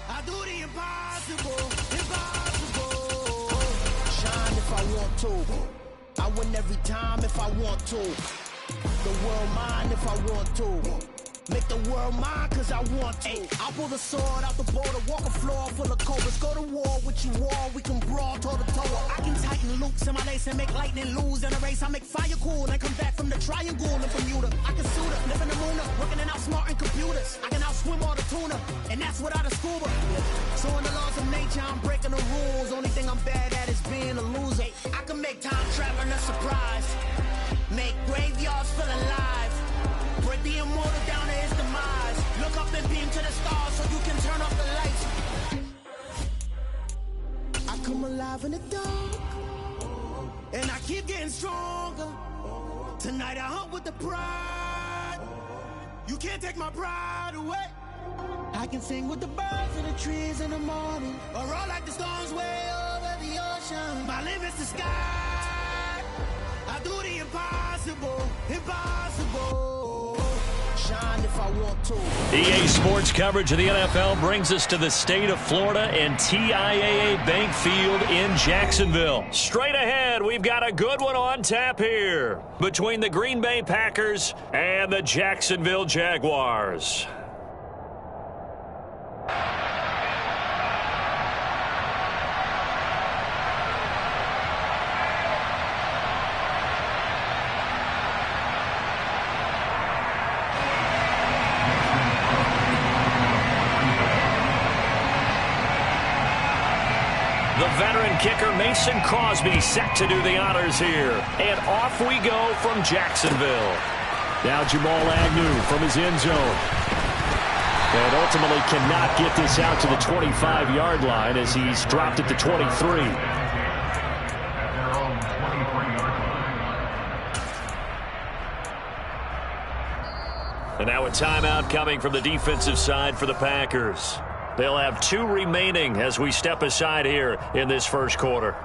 G: I do the impossible, impossible. Shine if I want to. I win every time if I want to. The world mine if I want to. Make the world mine cause I want to. I'll pull the sword out the border, walk a floor full of cobras. Go to war with you all, we can brawl toe to toe. I can tighten loops in my lace and make lightning lose in a race. I make fire cool and come back from the triangle in Bermuda. I can suit up, live in the moon up, working and outsmarting computers. I can outswim all the tuna, and that's without a scuba. So in the laws of nature, I'm breaking the rules. Only thing I'm bad at is being a loser. I can make time traveling a surprise. Make graveyards feel alive. Break the immortal down to his demise. Look up and beam to the stars so you can turn off the lights. I come alive in the dark, and I keep getting stronger. Tonight I hunt with the pride. You can't take my pride away. I can sing with the birds and the trees in the morning, or roll like the storms way over the ocean. My limit's the sky. I do the impossible, impossible. Shine if I want to.
C: EA Sports coverage of the NFL brings us to the state of Florida and TIAA Bank Field in Jacksonville. Straight ahead, we've got a good one on tap here between the Green Bay Packers and the Jacksonville Jaguars. Veteran kicker Mason Crosby set to do the honors here. And off we go from Jacksonville. Now Jamal Agnew from his end zone. And ultimately cannot get this out to the 25-yard line as he's dropped at the 23. And now a timeout coming from the defensive side for the Packers. They'll have 2 remaining as we step aside here in this first quarter.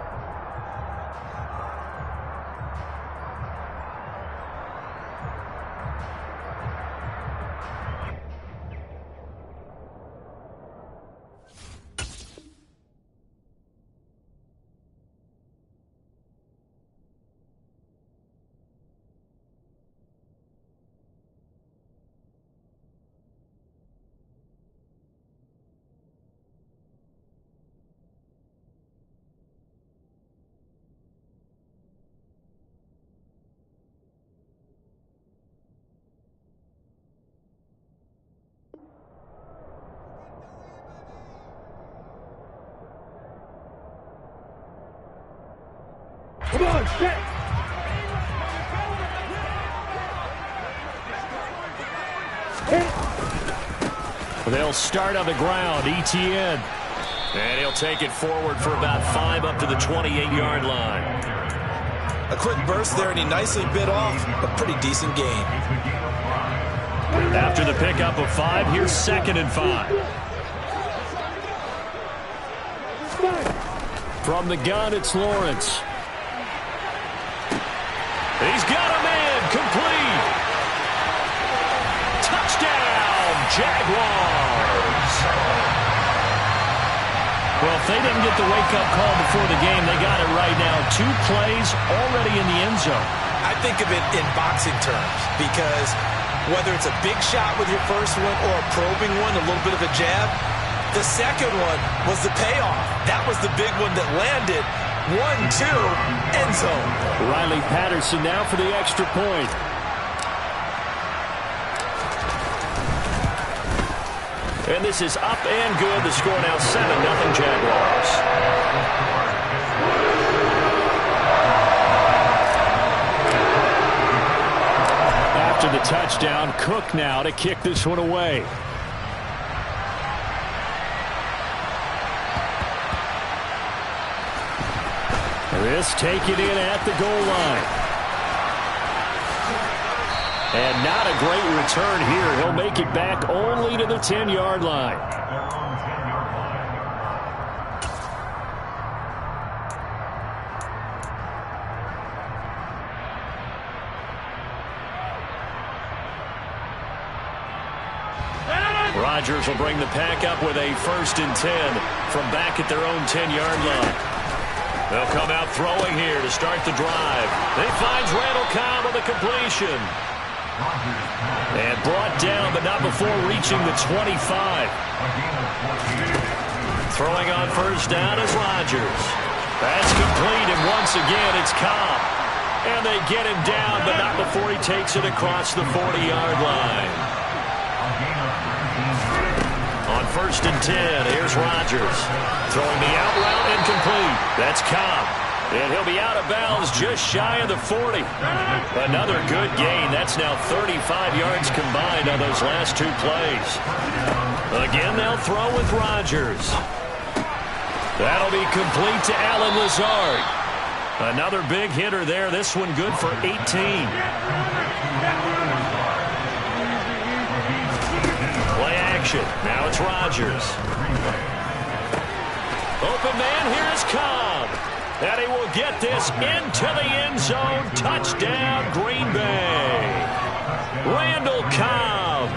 H: Come on, set!
C: They'll start on the ground, Etienne. And he'll take it forward for about 5 up to the 28-yard line.
D: A quick burst there, and he nicely bit off a pretty decent gain.
C: After the pickup of 5, here's 2nd and 5. From the gun, it's Lawrence. He's got a man, complete. Touchdown, Jaguars. Well, if they didn't get the wake-up call before the game, they got it right now. 2 plays already in the end zone.
D: I think of it in boxing terms because whether it's a big shot with your first one or a probing one, a little bit of a jab, the second one was the payoff. That was the big one that landed. 1-2, end zone.
C: Riley Patterson now for the extra point. And this is up and good. The score now 7-0 Jaguars. After the touchdown, Cook now to kick this one away. This taken in at the goal line. And not a great return here. He'll make it back only to the 10-yard line. Rodgers will bring the pack up with a 1st and 10 from back at their own 10-yard line. They'll come out throwing here to start the drive. They finds Randall Cobb with a completion. And brought down, but not before reaching the 25. Throwing on 1st down is Rodgers. That's complete, and once again it's Cobb. And they get him down, but not before he takes it across the 40-yard line. On 1st and 10, here's Rodgers. Throwing the out route incomplete. That's Cobb. And he'll be out of bounds just shy of the 40. Another good gain. That's now 35 yards combined on those last 2 plays. Again, they'll throw with Rodgers. That'll be complete to Allen Lazard. Another big hitter there. This one good for 18. Play action. Now it's Rodgers. Open man, here's Cobb. And he will get this into the end zone. Touchdown, Green Bay. Randall Cobb.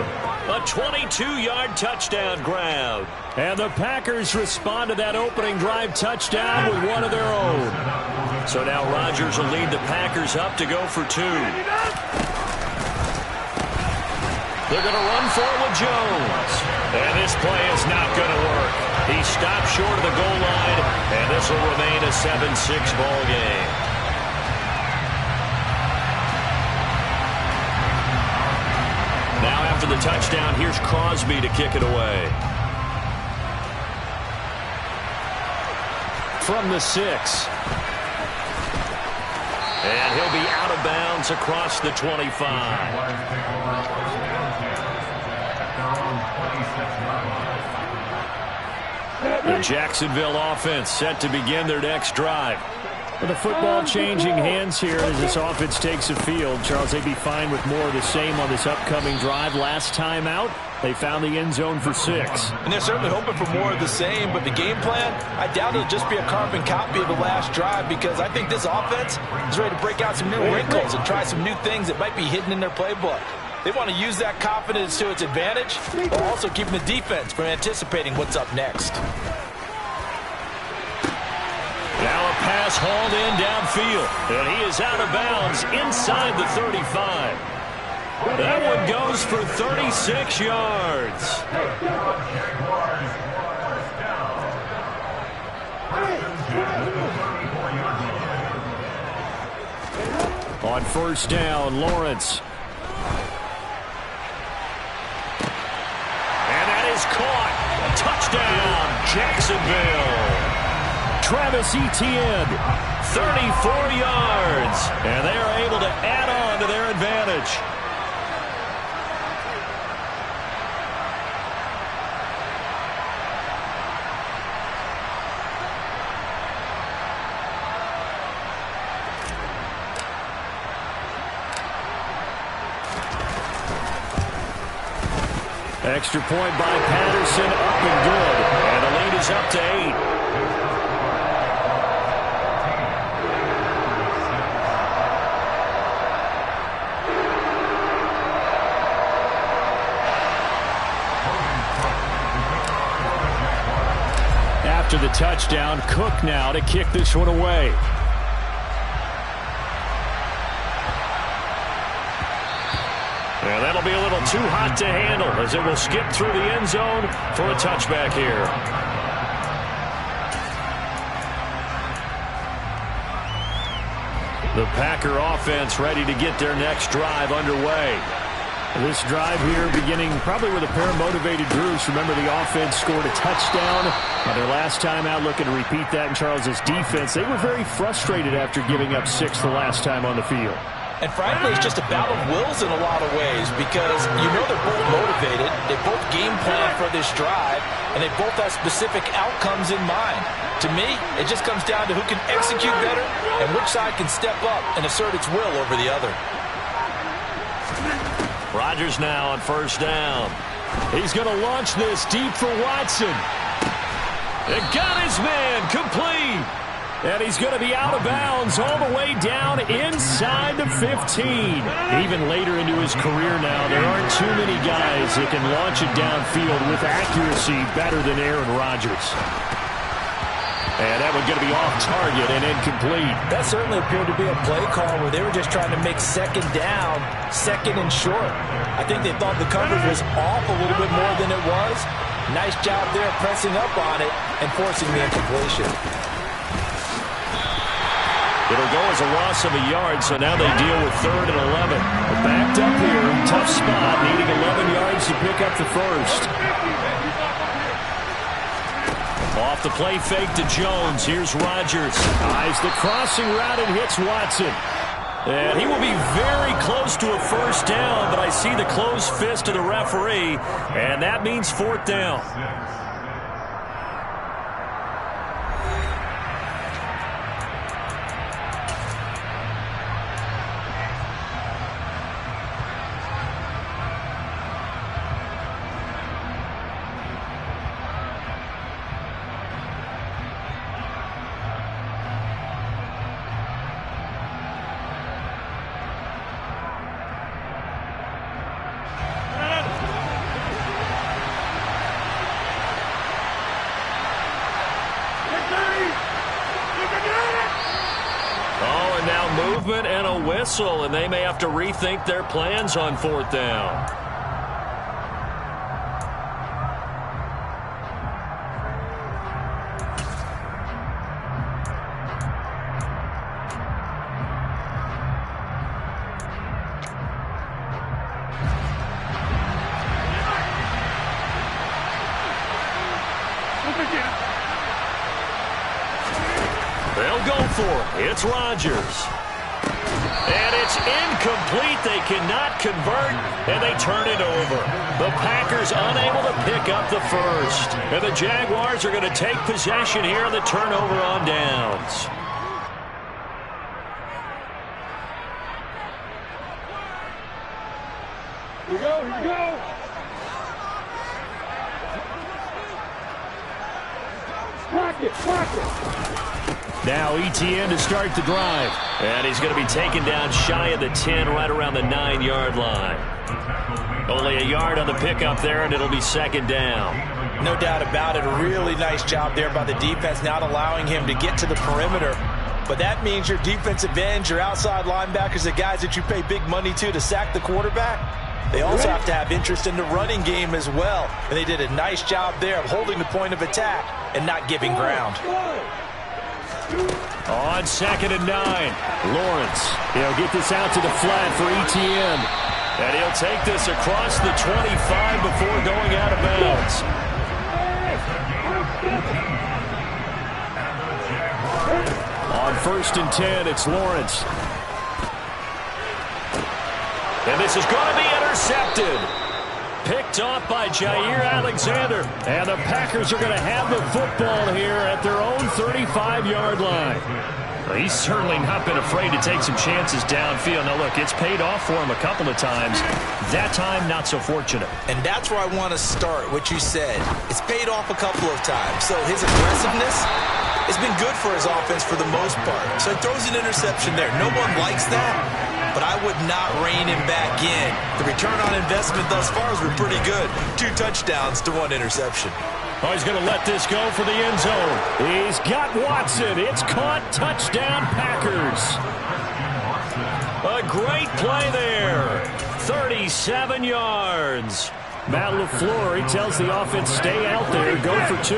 C: A 22-yard touchdown grab. And the Packers respond to that opening drive touchdown with one of their own. So now Rodgers will lead the Packers up to go for 2. They're going to run for it with Jones. And this play is not going to work. He stopped short of the goal line, and this will remain a 7-6 ball game. Now after the touchdown, here's Crosby to kick it away. From the 6. And he'll be out of bounds across the 25. The Jacksonville offense set to begin their next drive. With the football changing hands here as this offense takes the field, Charles, they'd be fine with more of the same on this upcoming drive. Last time out, they found the end zone for 6.
D: And they're certainly hoping for more of the same, but the game plan, I doubt it'll just be a carbon copy of the last drive, because I think this offense is ready to break out some new wrinkles and try some new things that might be hidden in their playbook. They want to use that confidence to its advantage, while also keeping the defense from anticipating what's up next.
C: Now a pass hauled in downfield, and he is out of bounds inside the 35. That one goes for 36 yards. On 1st down, Lawrence. And that is caught. Touchdown, Jacksonville. Travis Etienne, 34 yards. And they are able to add on to their advantage. Extra point by Patterson, up and good. And the lead is up to 8. After the touchdown, Cook now to kick this one away. And that'll be a little too hot to handle as it will skip through the end zone for a touchback here. The Packer offense ready to get their next drive underway. This drive here beginning probably with a pair of motivated Bruce. Remember, the offense scored a touchdown on their last time out, looking to repeat that in Charles's defense. They were very frustrated after giving up 6 the last time on the field.
D: And frankly, it's just a battle of wills in a lot of ways, because you know they're both motivated, they both game plan for this drive, and they both have specific outcomes in mind. To me, it just comes down to who can execute better and which side can step up and assert its will over the other.
C: Rodgers now on 1st down. He's going to launch this deep for Watson. It got his man complete. And he's going to be out of bounds all the way down inside the 15. Even later into his career now, there aren't too many guys that can launch it downfield with accuracy better than Aaron Rodgers. And that one's going to be off target and incomplete.
D: That certainly appeared to be a play call where they were just trying to make second down, second and short. I think they thought the coverage was off a little bit more than it was. Nice job there pressing up on it and forcing the incompletion.
C: It'll go as a loss of a yard, so now they deal with 3rd and 11. They're backed up here, tough spot, needing 11 yards to pick up the first. Off the play fake to Jones. Here's Rodgers. Eyes the crossing route and hits Watson. And he will be very close to a first down, but I see the closed fist of the referee, and that means 4th down. And a whistle, and they may have to rethink their plans on 4th down. They'll go for it. It's Rodgers. And it's incomplete. They cannot convert, and they turn it over. The Packers unable to pick up the first. And the Jaguars are going to take possession here on the turnover on downs.
H: Here we go, here we go. Clock it.
C: Now Etienne to start the drive. And he's going to be taken down shy of the 10, right around the 9-yard line. Only a yard on the pickup there, and it'll be 2nd down.
D: No doubt about it. A really nice job there by the defense, not allowing him to get to the perimeter. But that means your defensive ends, your outside linebackers, the guys that you pay big money to sack the quarterback, they also have to have interest in the running game as well. And they did a nice job there of holding the point of attack and not giving ground.
C: On 2nd and 9, Lawrence. He'll get this out to the flat for Etienne. And he'll take this across the 25 before going out of bounds. On 1st and 10, it's Lawrence. And this is going to be intercepted. Picked off by Jair Alexander. And the Packers are going to have the football here at their own 35-yard line. Well, he's certainly not been afraid to take some chances downfield. Now, look, it's paid off for him a couple of times. That time, not so fortunate.
D: And that's where I want to start, what you said. It's paid off a couple of times. So his aggressiveness has been good for his offense for the most part. So he throws an interception there. No one likes that, but I would not rein him back in. The return on investment thus far has been pretty good. 2 touchdowns to 1 interception.
C: Oh, he's going to let this go for the end zone. He's got Watson. It's caught. Touchdown, Packers. A great play there. 37 yards. Matt LaFleur, he tells the offense, stay out there, go for 2.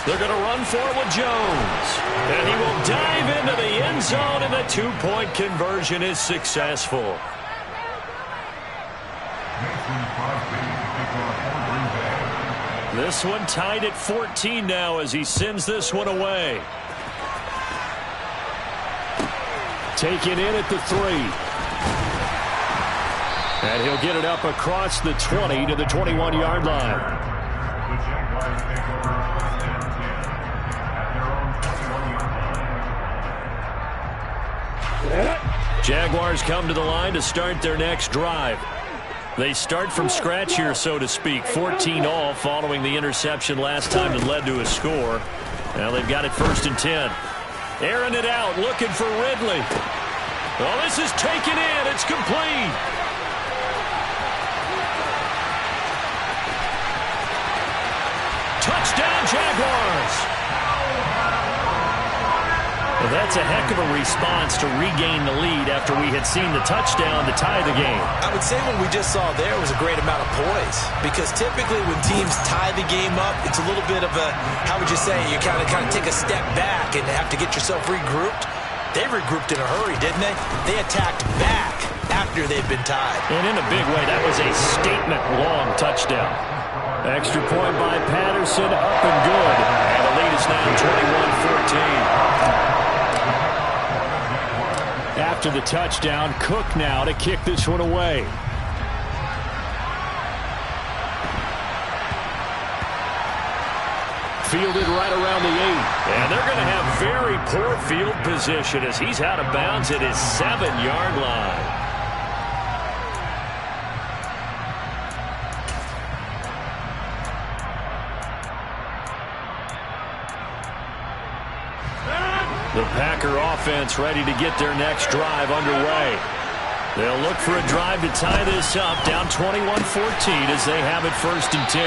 C: They're going to run forward Jones. And he will dive into the end zone, and the 2-point conversion is successful. This one tied at 14 now as he sends this one away. Taken in at the 3. And he'll get it up across the 20 to the 21-yard line. Jaguars come to the line to start their next drive. They start from scratch here, so to speak. 14-all following the interception last time that led to a score. Now they've got it 1st and 10. Airing it out, looking for Ridley. Oh, this is taken in. It's complete. Touchdown, Jaguars. Well, that's a heck of a response to regain the lead after we had seen the touchdown to tie the game.
D: I would say what we just saw there was a great amount of poise, because typically when teams tie the game up, it's a little bit of a, how would you say, you kind of take a step back and have to get yourself regrouped. They regrouped in a hurry, didn't they? They attacked back after they'd been tied.
C: And in a big way, that was a statement-long touchdown. Extra point by Patterson, up and good. And the lead is now 21-14. After the touchdown, Cook now to kick this one away. Fielded right around the 8. And they're going to have very poor field position as he's out of bounds at his 7-yard line. The Packer offense ready to get their next drive underway. They'll look for a drive to tie this up, down 21-14 as they have it 1st and 10.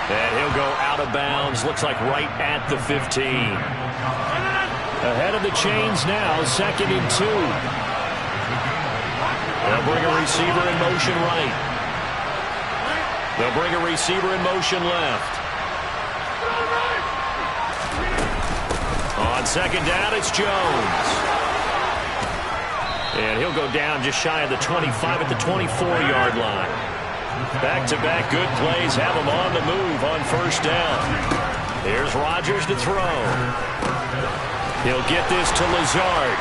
C: And he'll go out of bounds, looks like right at the 15. Ahead of the chains now, 2nd and 2. They'll bring a receiver in motion right. They'll bring a receiver in motion left. On 2nd down, it's Jones. And he'll go down just shy of the 25 at the 24-yard line. Back-to-back good plays have him on the move on 1st down. Here's Rodgers to throw. He'll get this to Lazard.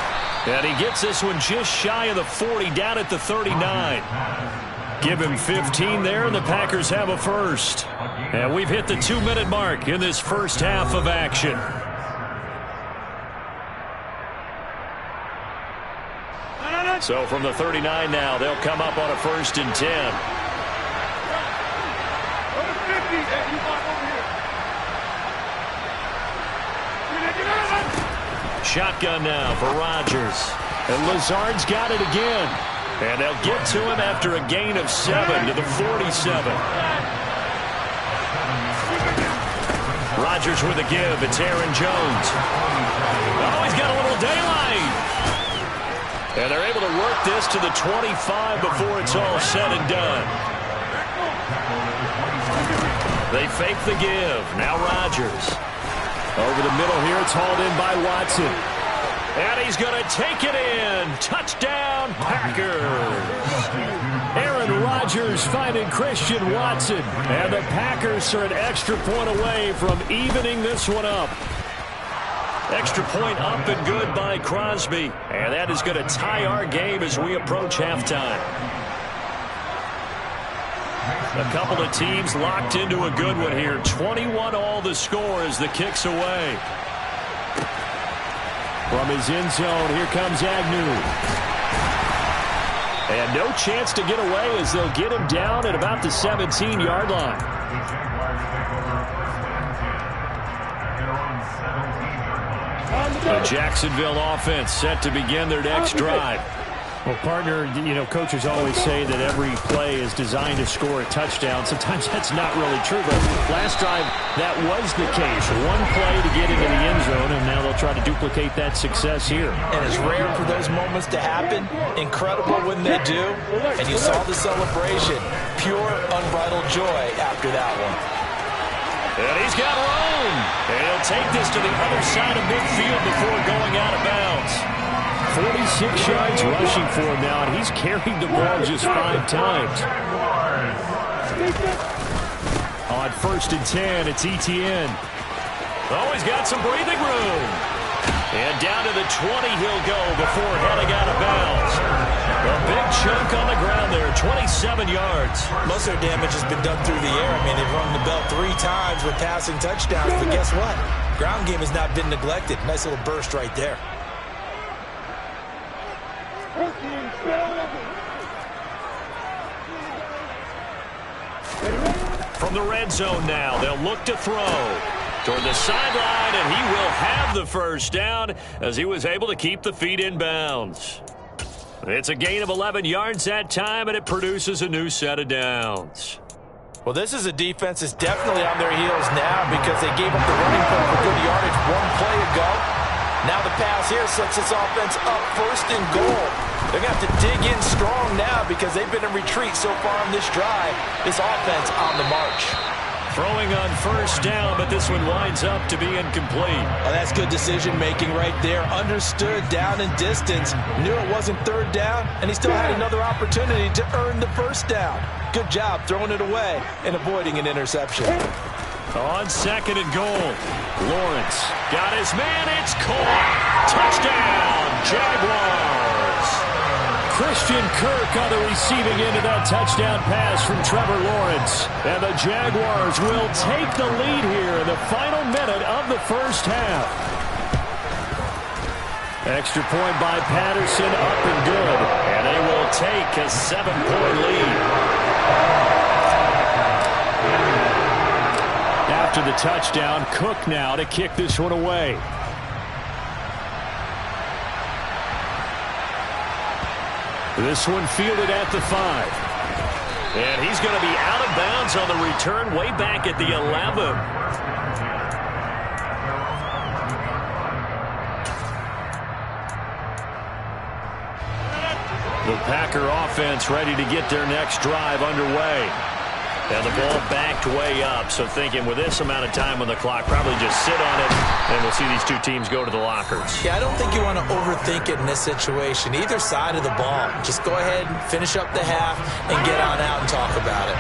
C: And he gets this one just shy of the 40, down at the 39. Give him 15 there, and the Packers have a first. And we've hit the 2-minute mark in this first half of action. So from the 39 now, they'll come up on a 1st and 10. Shotgun now for Rodgers. And Lazard's got it again. And they'll get to him after a gain of 7 to the 47. Rodgers with a give. It's Aaron Jones. Oh, he's got a little daylight. And they're able to work this to the 25 before it's all said and done. They fake the give. Now Rodgers. Over the middle here, it's hauled in by Watson. And he's going to take it in. Touchdown, Packers. Aaron Rodgers finding Christian Watson. And the Packers are an extra point away from evening this one up. Extra point up and good by Crosby. And that is going to tie our game as we approach halftime. A couple of teams locked into a good one here. 21-all the score as the kick's away. From his end zone, here comes Agnew. And no chance to get away as they'll get him down at about the 17-yard line. The Jacksonville offense set to begin their next drive. Well, partner, you know, coaches always say that every play is designed to score a touchdown. Sometimes that's not really true, but last drive, that was the case. One play to get into the end zone, and now they'll try to duplicate that success here.
D: And it's rare for those moments to happen. Incredible when they do. And you saw the celebration. Pure, unbridled joy after that one.
C: And he's got room. And he'll take this to the other side of midfield before going out of bounds. 46 yards rushing for him now, and he's carried the ball just 5 times. On 1st and 10, it's Etienne. Oh, he's got some breathing room. And down to the 20 he'll go before heading out of bounds. A big chunk on the ground there, 27 yards.
D: Most of their damage has been done through the air. I mean, they've rung the bell 3 times with passing touchdowns, but guess what? Ground game has not been neglected. Nice little burst right there.
C: From the red zone now, they'll look to throw toward the sideline, and he will have the first down as he was able to keep the feet in bounds. It's a gain of 11 yards that time, and it produces a new set of downs.
D: Well, this is a defense that's definitely on their heels now because they gave up the running play for good yardage one play ago. Now the pass here sets this offense up first and goal. They're going to have to dig in strong now because they've been in retreat so far on this drive. This offense on the march.
C: Throwing on first down, but this one winds up to be incomplete.
D: Oh, that's good decision-making right there. Understood down and distance. Knew it wasn't third down, and he still had another opportunity to earn the first down. Good job throwing it away and avoiding an interception.
C: On second and goal, Lawrence got his man. It's caught. Touchdown, Jaguars. Christian Kirk on the receiving end of that touchdown pass from Trevor Lawrence. And the Jaguars will take the lead here in the final minute of the first half. Extra point by Patterson, up and good. And they will take a 7-point lead. After the touchdown, Cook now to kick this one away. This one fielded at the 5. And he's going to be out of bounds on the return way back at the 11. The Packer offense ready to get their next drive underway. And the ball backed way up, so thinking with this amount of time on the clock, probably just sit on it, and we'll see these two teams go to the lockers.
D: Yeah, I don't think you want to overthink it in this situation. Either side of the ball. Just go ahead and finish up the half and get on out and talk about it.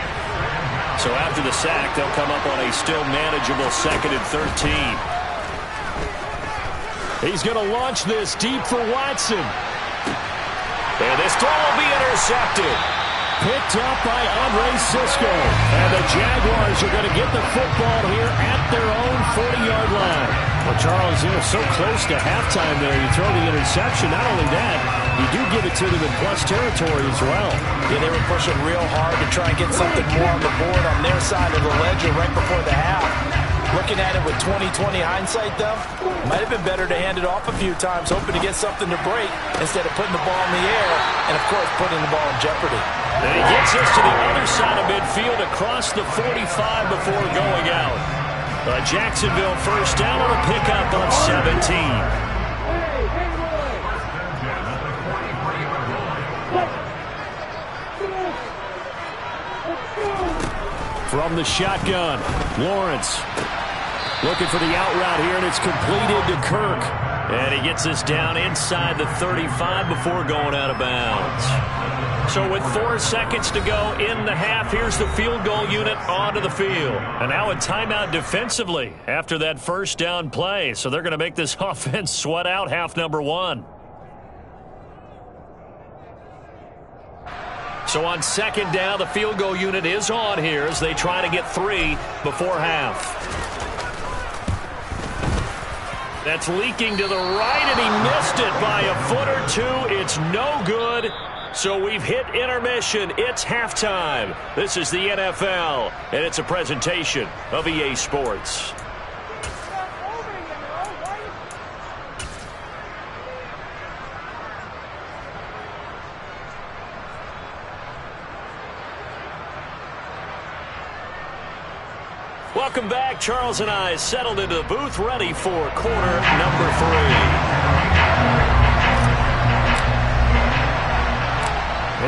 C: So after the sack, they'll come up on a still manageable 2nd and 13. He's going to launch this deep for Watson. And this throw will be intercepted. Picked up by Andre Cisco. And the Jaguars are going to get the football here at their own 40-yard line. Well, Charles, so close to halftime there. You throw the interception. Not only that, you do give it to them in plus territory as well.
D: Yeah, they were pushing real hard to try and get something more on the board on their side of the ledger right before the half. Looking at it with 20/20 hindsight, though, might have been better to hand it off a few times, hoping to get something to break instead of putting the ball in the air and, of course, putting the ball in jeopardy.
C: And he gets us to the other side of midfield across the 45 before going out. Jacksonville first down on a pickup of 17. From the shotgun, Lawrence looking for the out route here, and it's completed to Kirk. And he gets us down inside the 35 before going out of bounds. So with 4 seconds to go in the half, here's the field goal unit onto the field. And now a timeout defensively after that first down play. So they're going to make this offense sweat out half number 1. So on second down, the field goal unit is on here as they try to get 3 before half. That's leaking to the right, and he missed it by a foot or two. It's no good. So we've hit intermission. It's halftime. This is the NFL, and it's a presentation of EA Sports. Welcome back. Charles and I settled into the booth, ready for quarter number 3.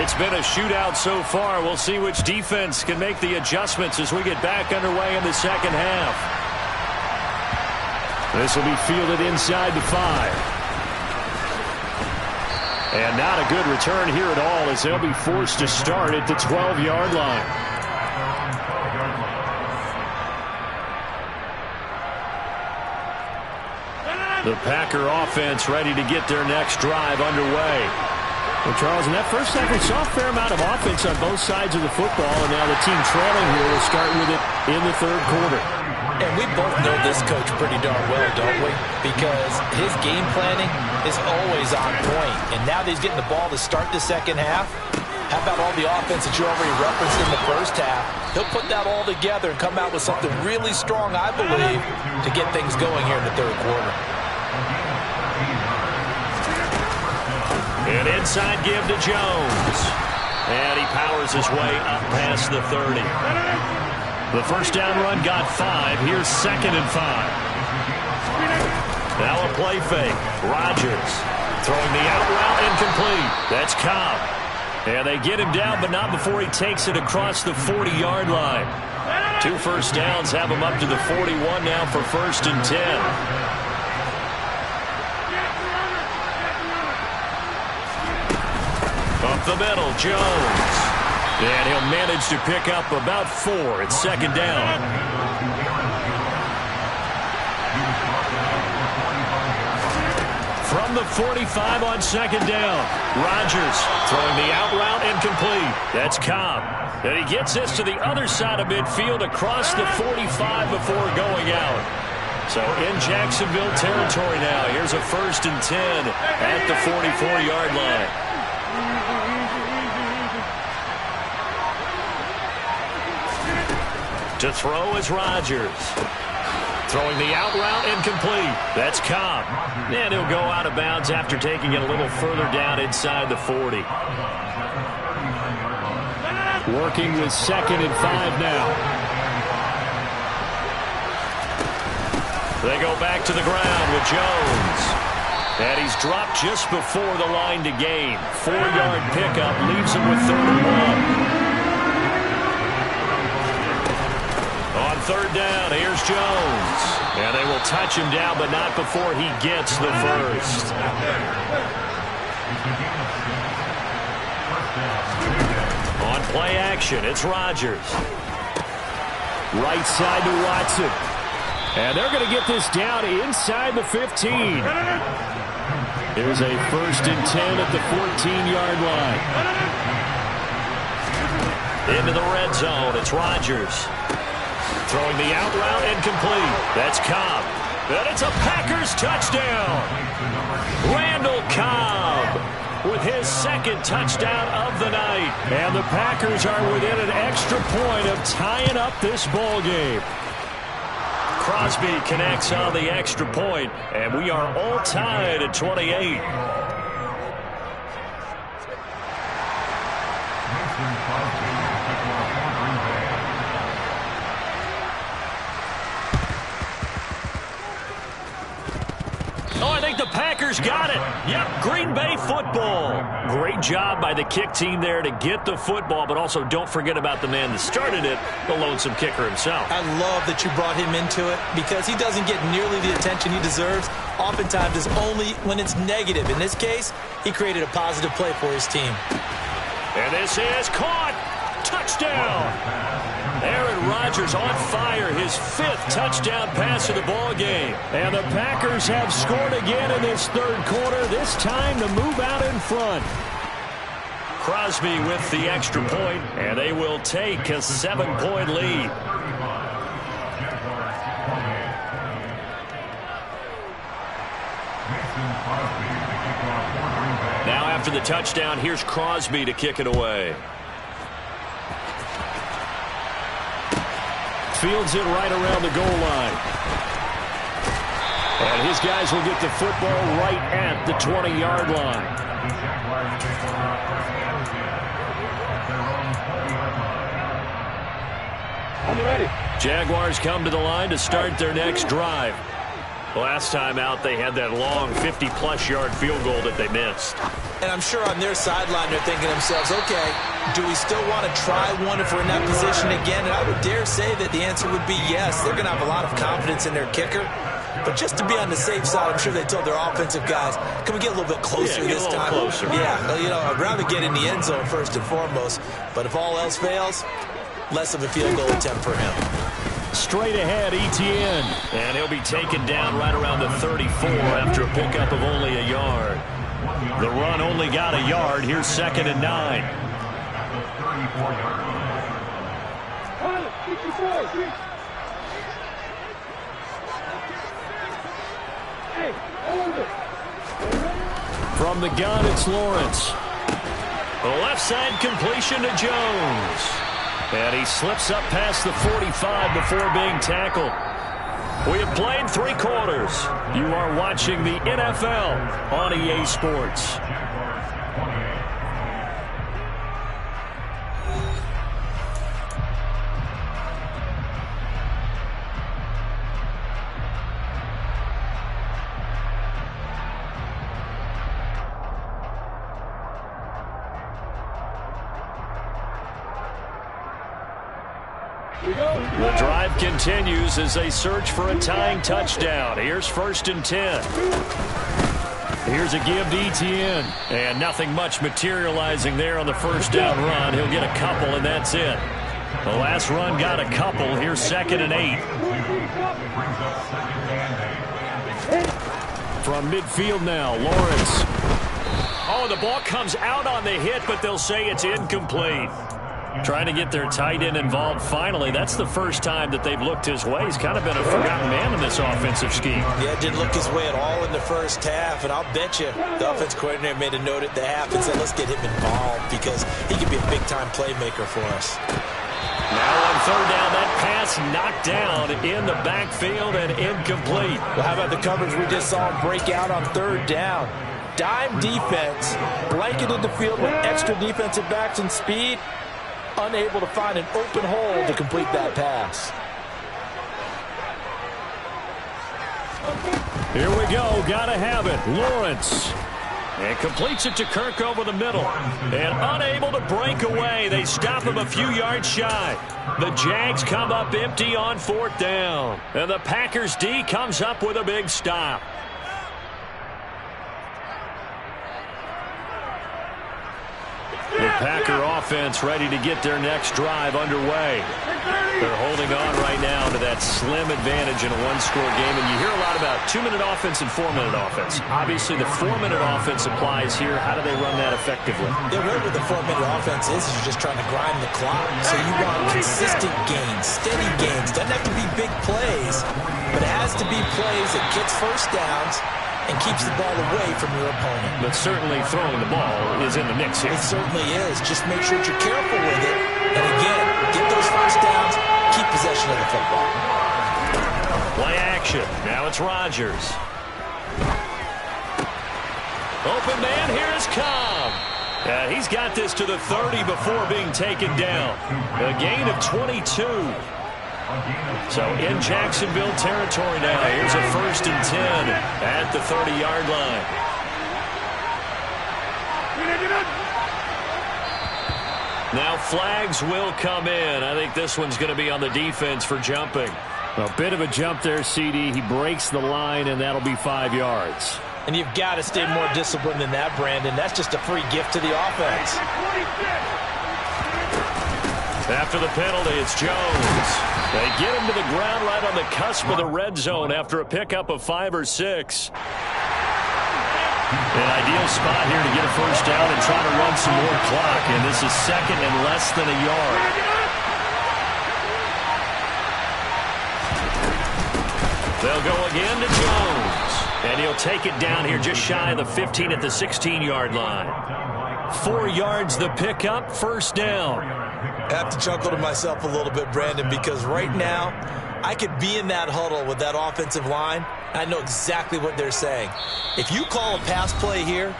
C: It's been a shootout so far. We'll see which defense can make the adjustments as we get back underway in the second half. This will be fielded inside the 5. And not a good return here at all as they'll be forced to start at the 12-yard line. The Packer offense ready to get their next drive underway. Well, Charles, in that first half, we saw a fair amount of offense on both sides of the football, and now the team trailing here will start with it in the third quarter.
D: And we both know this coach pretty darn well, don't we? Because his game planning is always on point. And now that he's getting the ball to start the second half, How about all the offense that you already referenced in the first half? He'll put that all together and come out with something really strong, I believe, to get things going here in the third quarter.
C: An inside give to Jones. And he powers his way up past the 30. The first down run got 5. Here's 2nd and 5. Now a play fake. Rodgers throwing the out route incomplete. That's Cobb. And they get him down, but not before he takes it across the 40-yard line. 2 first downs have him up to the 41 now for 1st and 10. Up the middle, Jones. And he'll manage to pick up about 4 at 2nd down. From the 45 on 2nd down, Rodgers throwing the out route incomplete. That's Cobb. And he gets this to the other side of midfield across the 45 before going out. So in Jacksonville territory now. Here's a 1st and 10 at the 44-yard line. To throw is Rodgers. Throwing the out route incomplete. That's Cobb. And he'll go out of bounds after taking it a little further down inside the 40. Working with 2nd and 5 now. They go back to the ground with Jones. And he's dropped just before the line to gain. 4-yard pickup leaves him with 3rd and 1. On 3rd down, here's Jones. And they will touch him down, but not before he gets the first. On play action, it's Rodgers. Right side to Watson. And they're going to get this down inside the 15. Here's a 1st and 10 at the 14-yard line. Into the red zone, it's Rodgers. Throwing the out route incomplete. That's Cobb. And it's a Packers touchdown. Randall Cobb with his 2nd touchdown of the night. And the Packers are within an extra point of tying up this ball game. Crosby connects on the extra point, and we are all tied at 28. Oh, I think the Packers got it. Yep, Green Bay football. Great job by the kick team there to get the football, but also don't forget about the man that started it, the lonesome kicker himself.
D: I love that you brought him into it because he doesn't get nearly the attention he deserves. Oftentimes it's only when it's negative. In this case, he created a positive play for his team.
C: And this is caught. Touchdown. Aaron Rodgers on fire, his 5th touchdown pass of the ball game. And the Packers have scored again in this 3rd quarter, this time to move out in front. Crosby with the extra point, and they will take a 7-point lead. Now after the touchdown, here's Crosby to kick it away. Fields it right around the goal line. And his guys will get the football right at the 20-yard line.
H: I'm ready.
C: Jaguars come to the line to start their next drive. Last time out, they had that long 50-plus yard field goal that they missed.
D: And I'm sure on their sideline they're thinking to themselves, okay, do we still want to try one if we're in that position again? And I would dare say that the answer would be yes. They're going to have a lot of confidence in their kicker. But just to be on the safe side, I'm sure they told their offensive guys, can we get a little bit closer this time?
C: Closer.
D: Yeah, you know, I'd rather get in the end zone first and foremost. But if all else fails, less of a field goal attempt for him.
C: Straight ahead, Etienne. And he'll be taken down right around the 34 after a pickup of only a yard. The run only got a yard. Here's 2nd and 9. From the gun, it's Lawrence. The left side completion to Jones. And he slips up past the 45 before being tackled. We have played 3 quarters. You are watching the NFL on EA Sports. The drive continues as they search for a tying touchdown. Here's 1st and 10. Here's a give to Etienne. And nothing much materializing there on the first down run. He'll get a couple, and that's it. The last run got a couple. Here's 2nd and 8. From midfield now, Lawrence. Oh, the ball comes out on the hit, but they'll say it's incomplete. Trying to get their tight end involved finally. That's the first time that they've looked his way. He's kind of been a forgotten man in this offensive scheme.
D: Yeah, didn't look his way at all in the first half, and I'll bet you the offense coordinator made a note at the half and said, let's get him involved because he could be a big-time playmaker for us.
C: Now on 3rd down, that pass knocked down in the backfield and incomplete.
D: Well, how about the coverage we just saw him break out on 3rd down? Dime defense, blanketed the field with extra defensive backs and speed. Unable to find an open hole to complete that pass.
C: Here we go. Gotta have it. Lawrence. And completes it to Kirk over the middle. And unable to break away. They stop him a few yards shy. The Jags come up empty on 4th down. And the Packers D comes up with a big stop. The Packer offense ready to get their next drive underway. They're holding on right now to that slim advantage in a one-score game. And you hear a lot about 2-minute offense and 4-minute offense. Obviously, the 4-minute offense applies here. How do they run that effectively?
D: Yeah, whatever the 4-minute offense is you're just trying to grind the clock. So you want consistent gains, steady gains. Doesn't have to be big plays, but it has to be plays that gets first downs and keeps the ball away from your opponent.
C: But certainly throwing the ball is in the mix here.
D: It certainly is. Just make sure that you're careful with it. And again, get those first downs, keep possession of the football.
C: Play action. Now it's Rodgers. Open man, here is Cobb. He's got this to the 30 before being taken down. A gain of 22. So in Jacksonville territory now. Here's a 1st and 10 at the 30-yard line. Now flags will come in. I think this one's going to be on the defense for jumping. A bit of a jump there, CD. He breaks the line, and that'll be 5 yards.
D: And you've got to stay more disciplined than that, Brandon. That's just a free gift to the offense.
C: After the penalty, it's Jones. They get him to the ground right on the cusp of the red zone after a pickup of 5 or 6. An ideal spot here to get a first down and try to run some more clock. And this is 2nd and less than a yard. They'll go again to Jones. And he'll take it down here just shy of the 15 at the 16-yard line. 4 yards the pickup, first down.
D: I have to chuckle to myself a little bit, Brandon, because right now I could be in that huddle with that offensive line. I know exactly what they're saying. If you call a pass play here,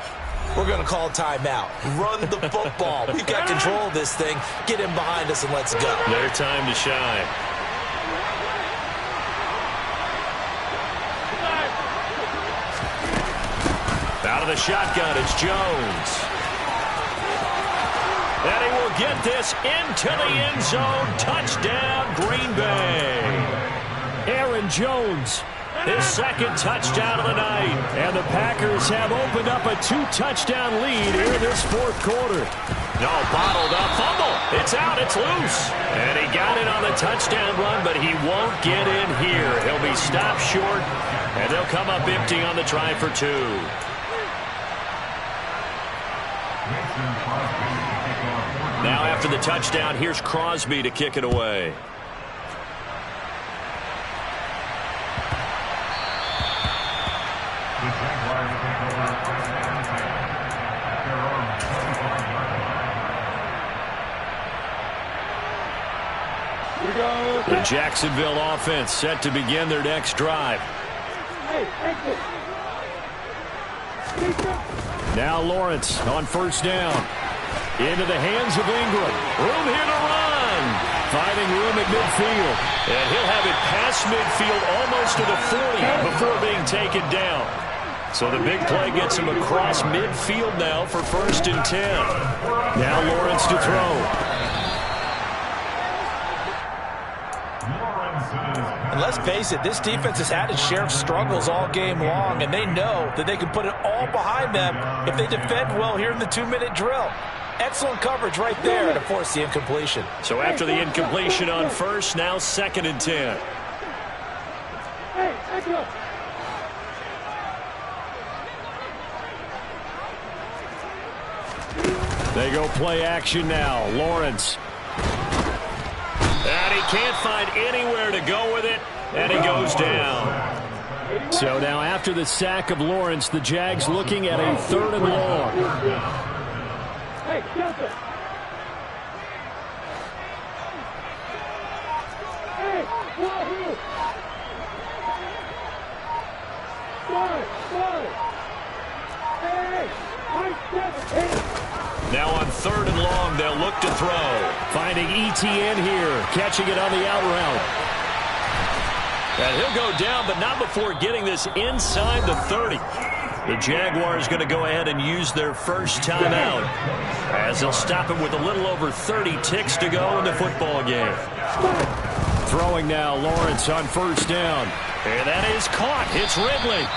D: we're going to call a timeout. Run the football. We've got control of this thing. Get him behind us and let's go.
C: Their time to shine. Out of the shotgun, it's Jones. And he will get this into the end zone. Touchdown, Green Bay. Aaron Jones, his 2nd touchdown of the night. And the Packers have opened up a 2-touchdown lead here in this 4th quarter. No, bottled up, fumble. It's out, it's loose. And he got it on the touchdown run, but he won't get in here. He'll be stopped short, and they'll come up empty on the try for 2. Now after the touchdown, here's Crosby to kick it away. The Jacksonville offense set to begin their next drive. Now Lawrence on first down. Into the hands of Ingram. Room here to run. Finding room at midfield. And he'll have it past midfield almost to the 40 before being taken down. So the big play gets him across midfield now for 1st and 10. Now Lawrence to throw.
D: And let's face it, this defense has had its share of struggles all game long, and they know that they can put it all behind them if they defend well here in the 2-minute drill. Excellent coverage right there to force the incompletion.
C: So after the incompletion on first, now 2nd and 10. They go play action now. Lawrence. And he can't find anywhere to go with it, and he goes down. So now after the sack of Lawrence, the Jags looking at a 3rd and long.
H: Hey, stop it. Hey, whoa. Hey,
C: now on 3rd and long, they'll look to throw. Finding ETN here, catching it on the out route. And he'll go down, but not before getting this inside the 30. The Jaguars going to go ahead and use their first timeout as they'll stop it with a little over 30 ticks to go in the football game. Throwing now, Lawrence on first down. And that is caught. It's Ridley.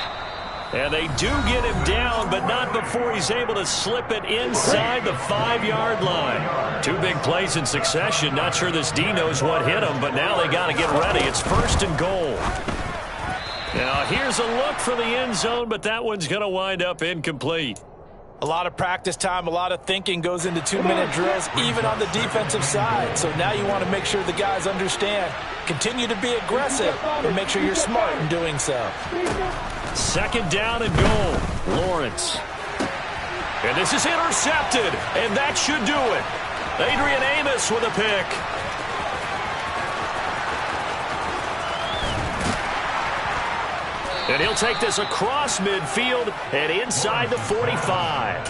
C: And they do get him down, but not before he's able to slip it inside the 5-yard line. 2 big plays in succession. Not sure this D knows what hit him, but now they got to get ready. It's 1st and goal. Now here's a look for the end zone, but that one's going to wind up incomplete.
D: A lot of practice time, a lot of thinking goes into 2-minute drills, even on the defensive side. So now you want to make sure the guys understand. Continue to be aggressive, but make sure you're smart in doing so.
C: 2nd down and goal. Lawrence. And this is intercepted, and that should do it. Adrian Amos with a pick. And he'll take this across midfield and inside the 45.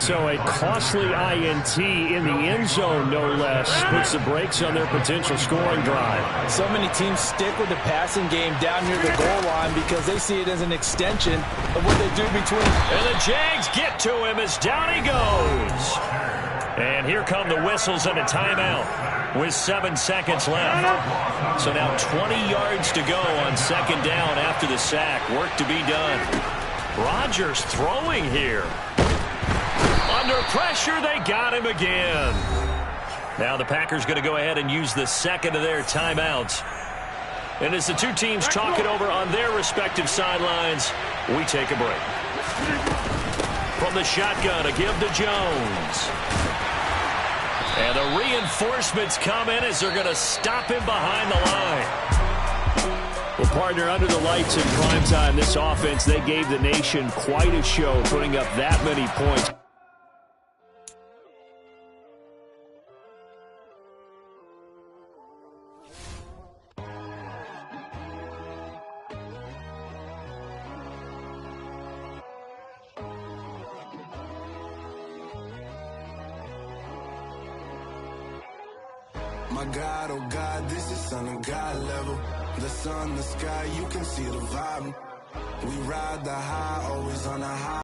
C: So a costly INT in the end zone, no less, puts the brakes on their potential scoring drive.
D: So many teams stick with the passing game down near the goal line because they see it as an extension of what they do between.
C: And the Jags get to him as down he goes. And here come the whistles and a timeout with 7 seconds left. So now 20 yards to go on 2nd down after the sack. Work to be done. Rodgers throwing here. Under pressure, they got him again. Now the Packers going to go ahead and use the 2nd of their timeouts. And as the 2 teams talk it over on their respective sidelines, we take a break. From the shotgun, a give to Jones. And the reinforcements come in as they're going to stop him behind the line. Well, partner, under the lights in primetime, this offense, they gave the nation quite a show, putting up that many points.
I: My God, oh God, this is Son of God level. The sun, the sky, you can see the vibe. We ride the high, always on a high.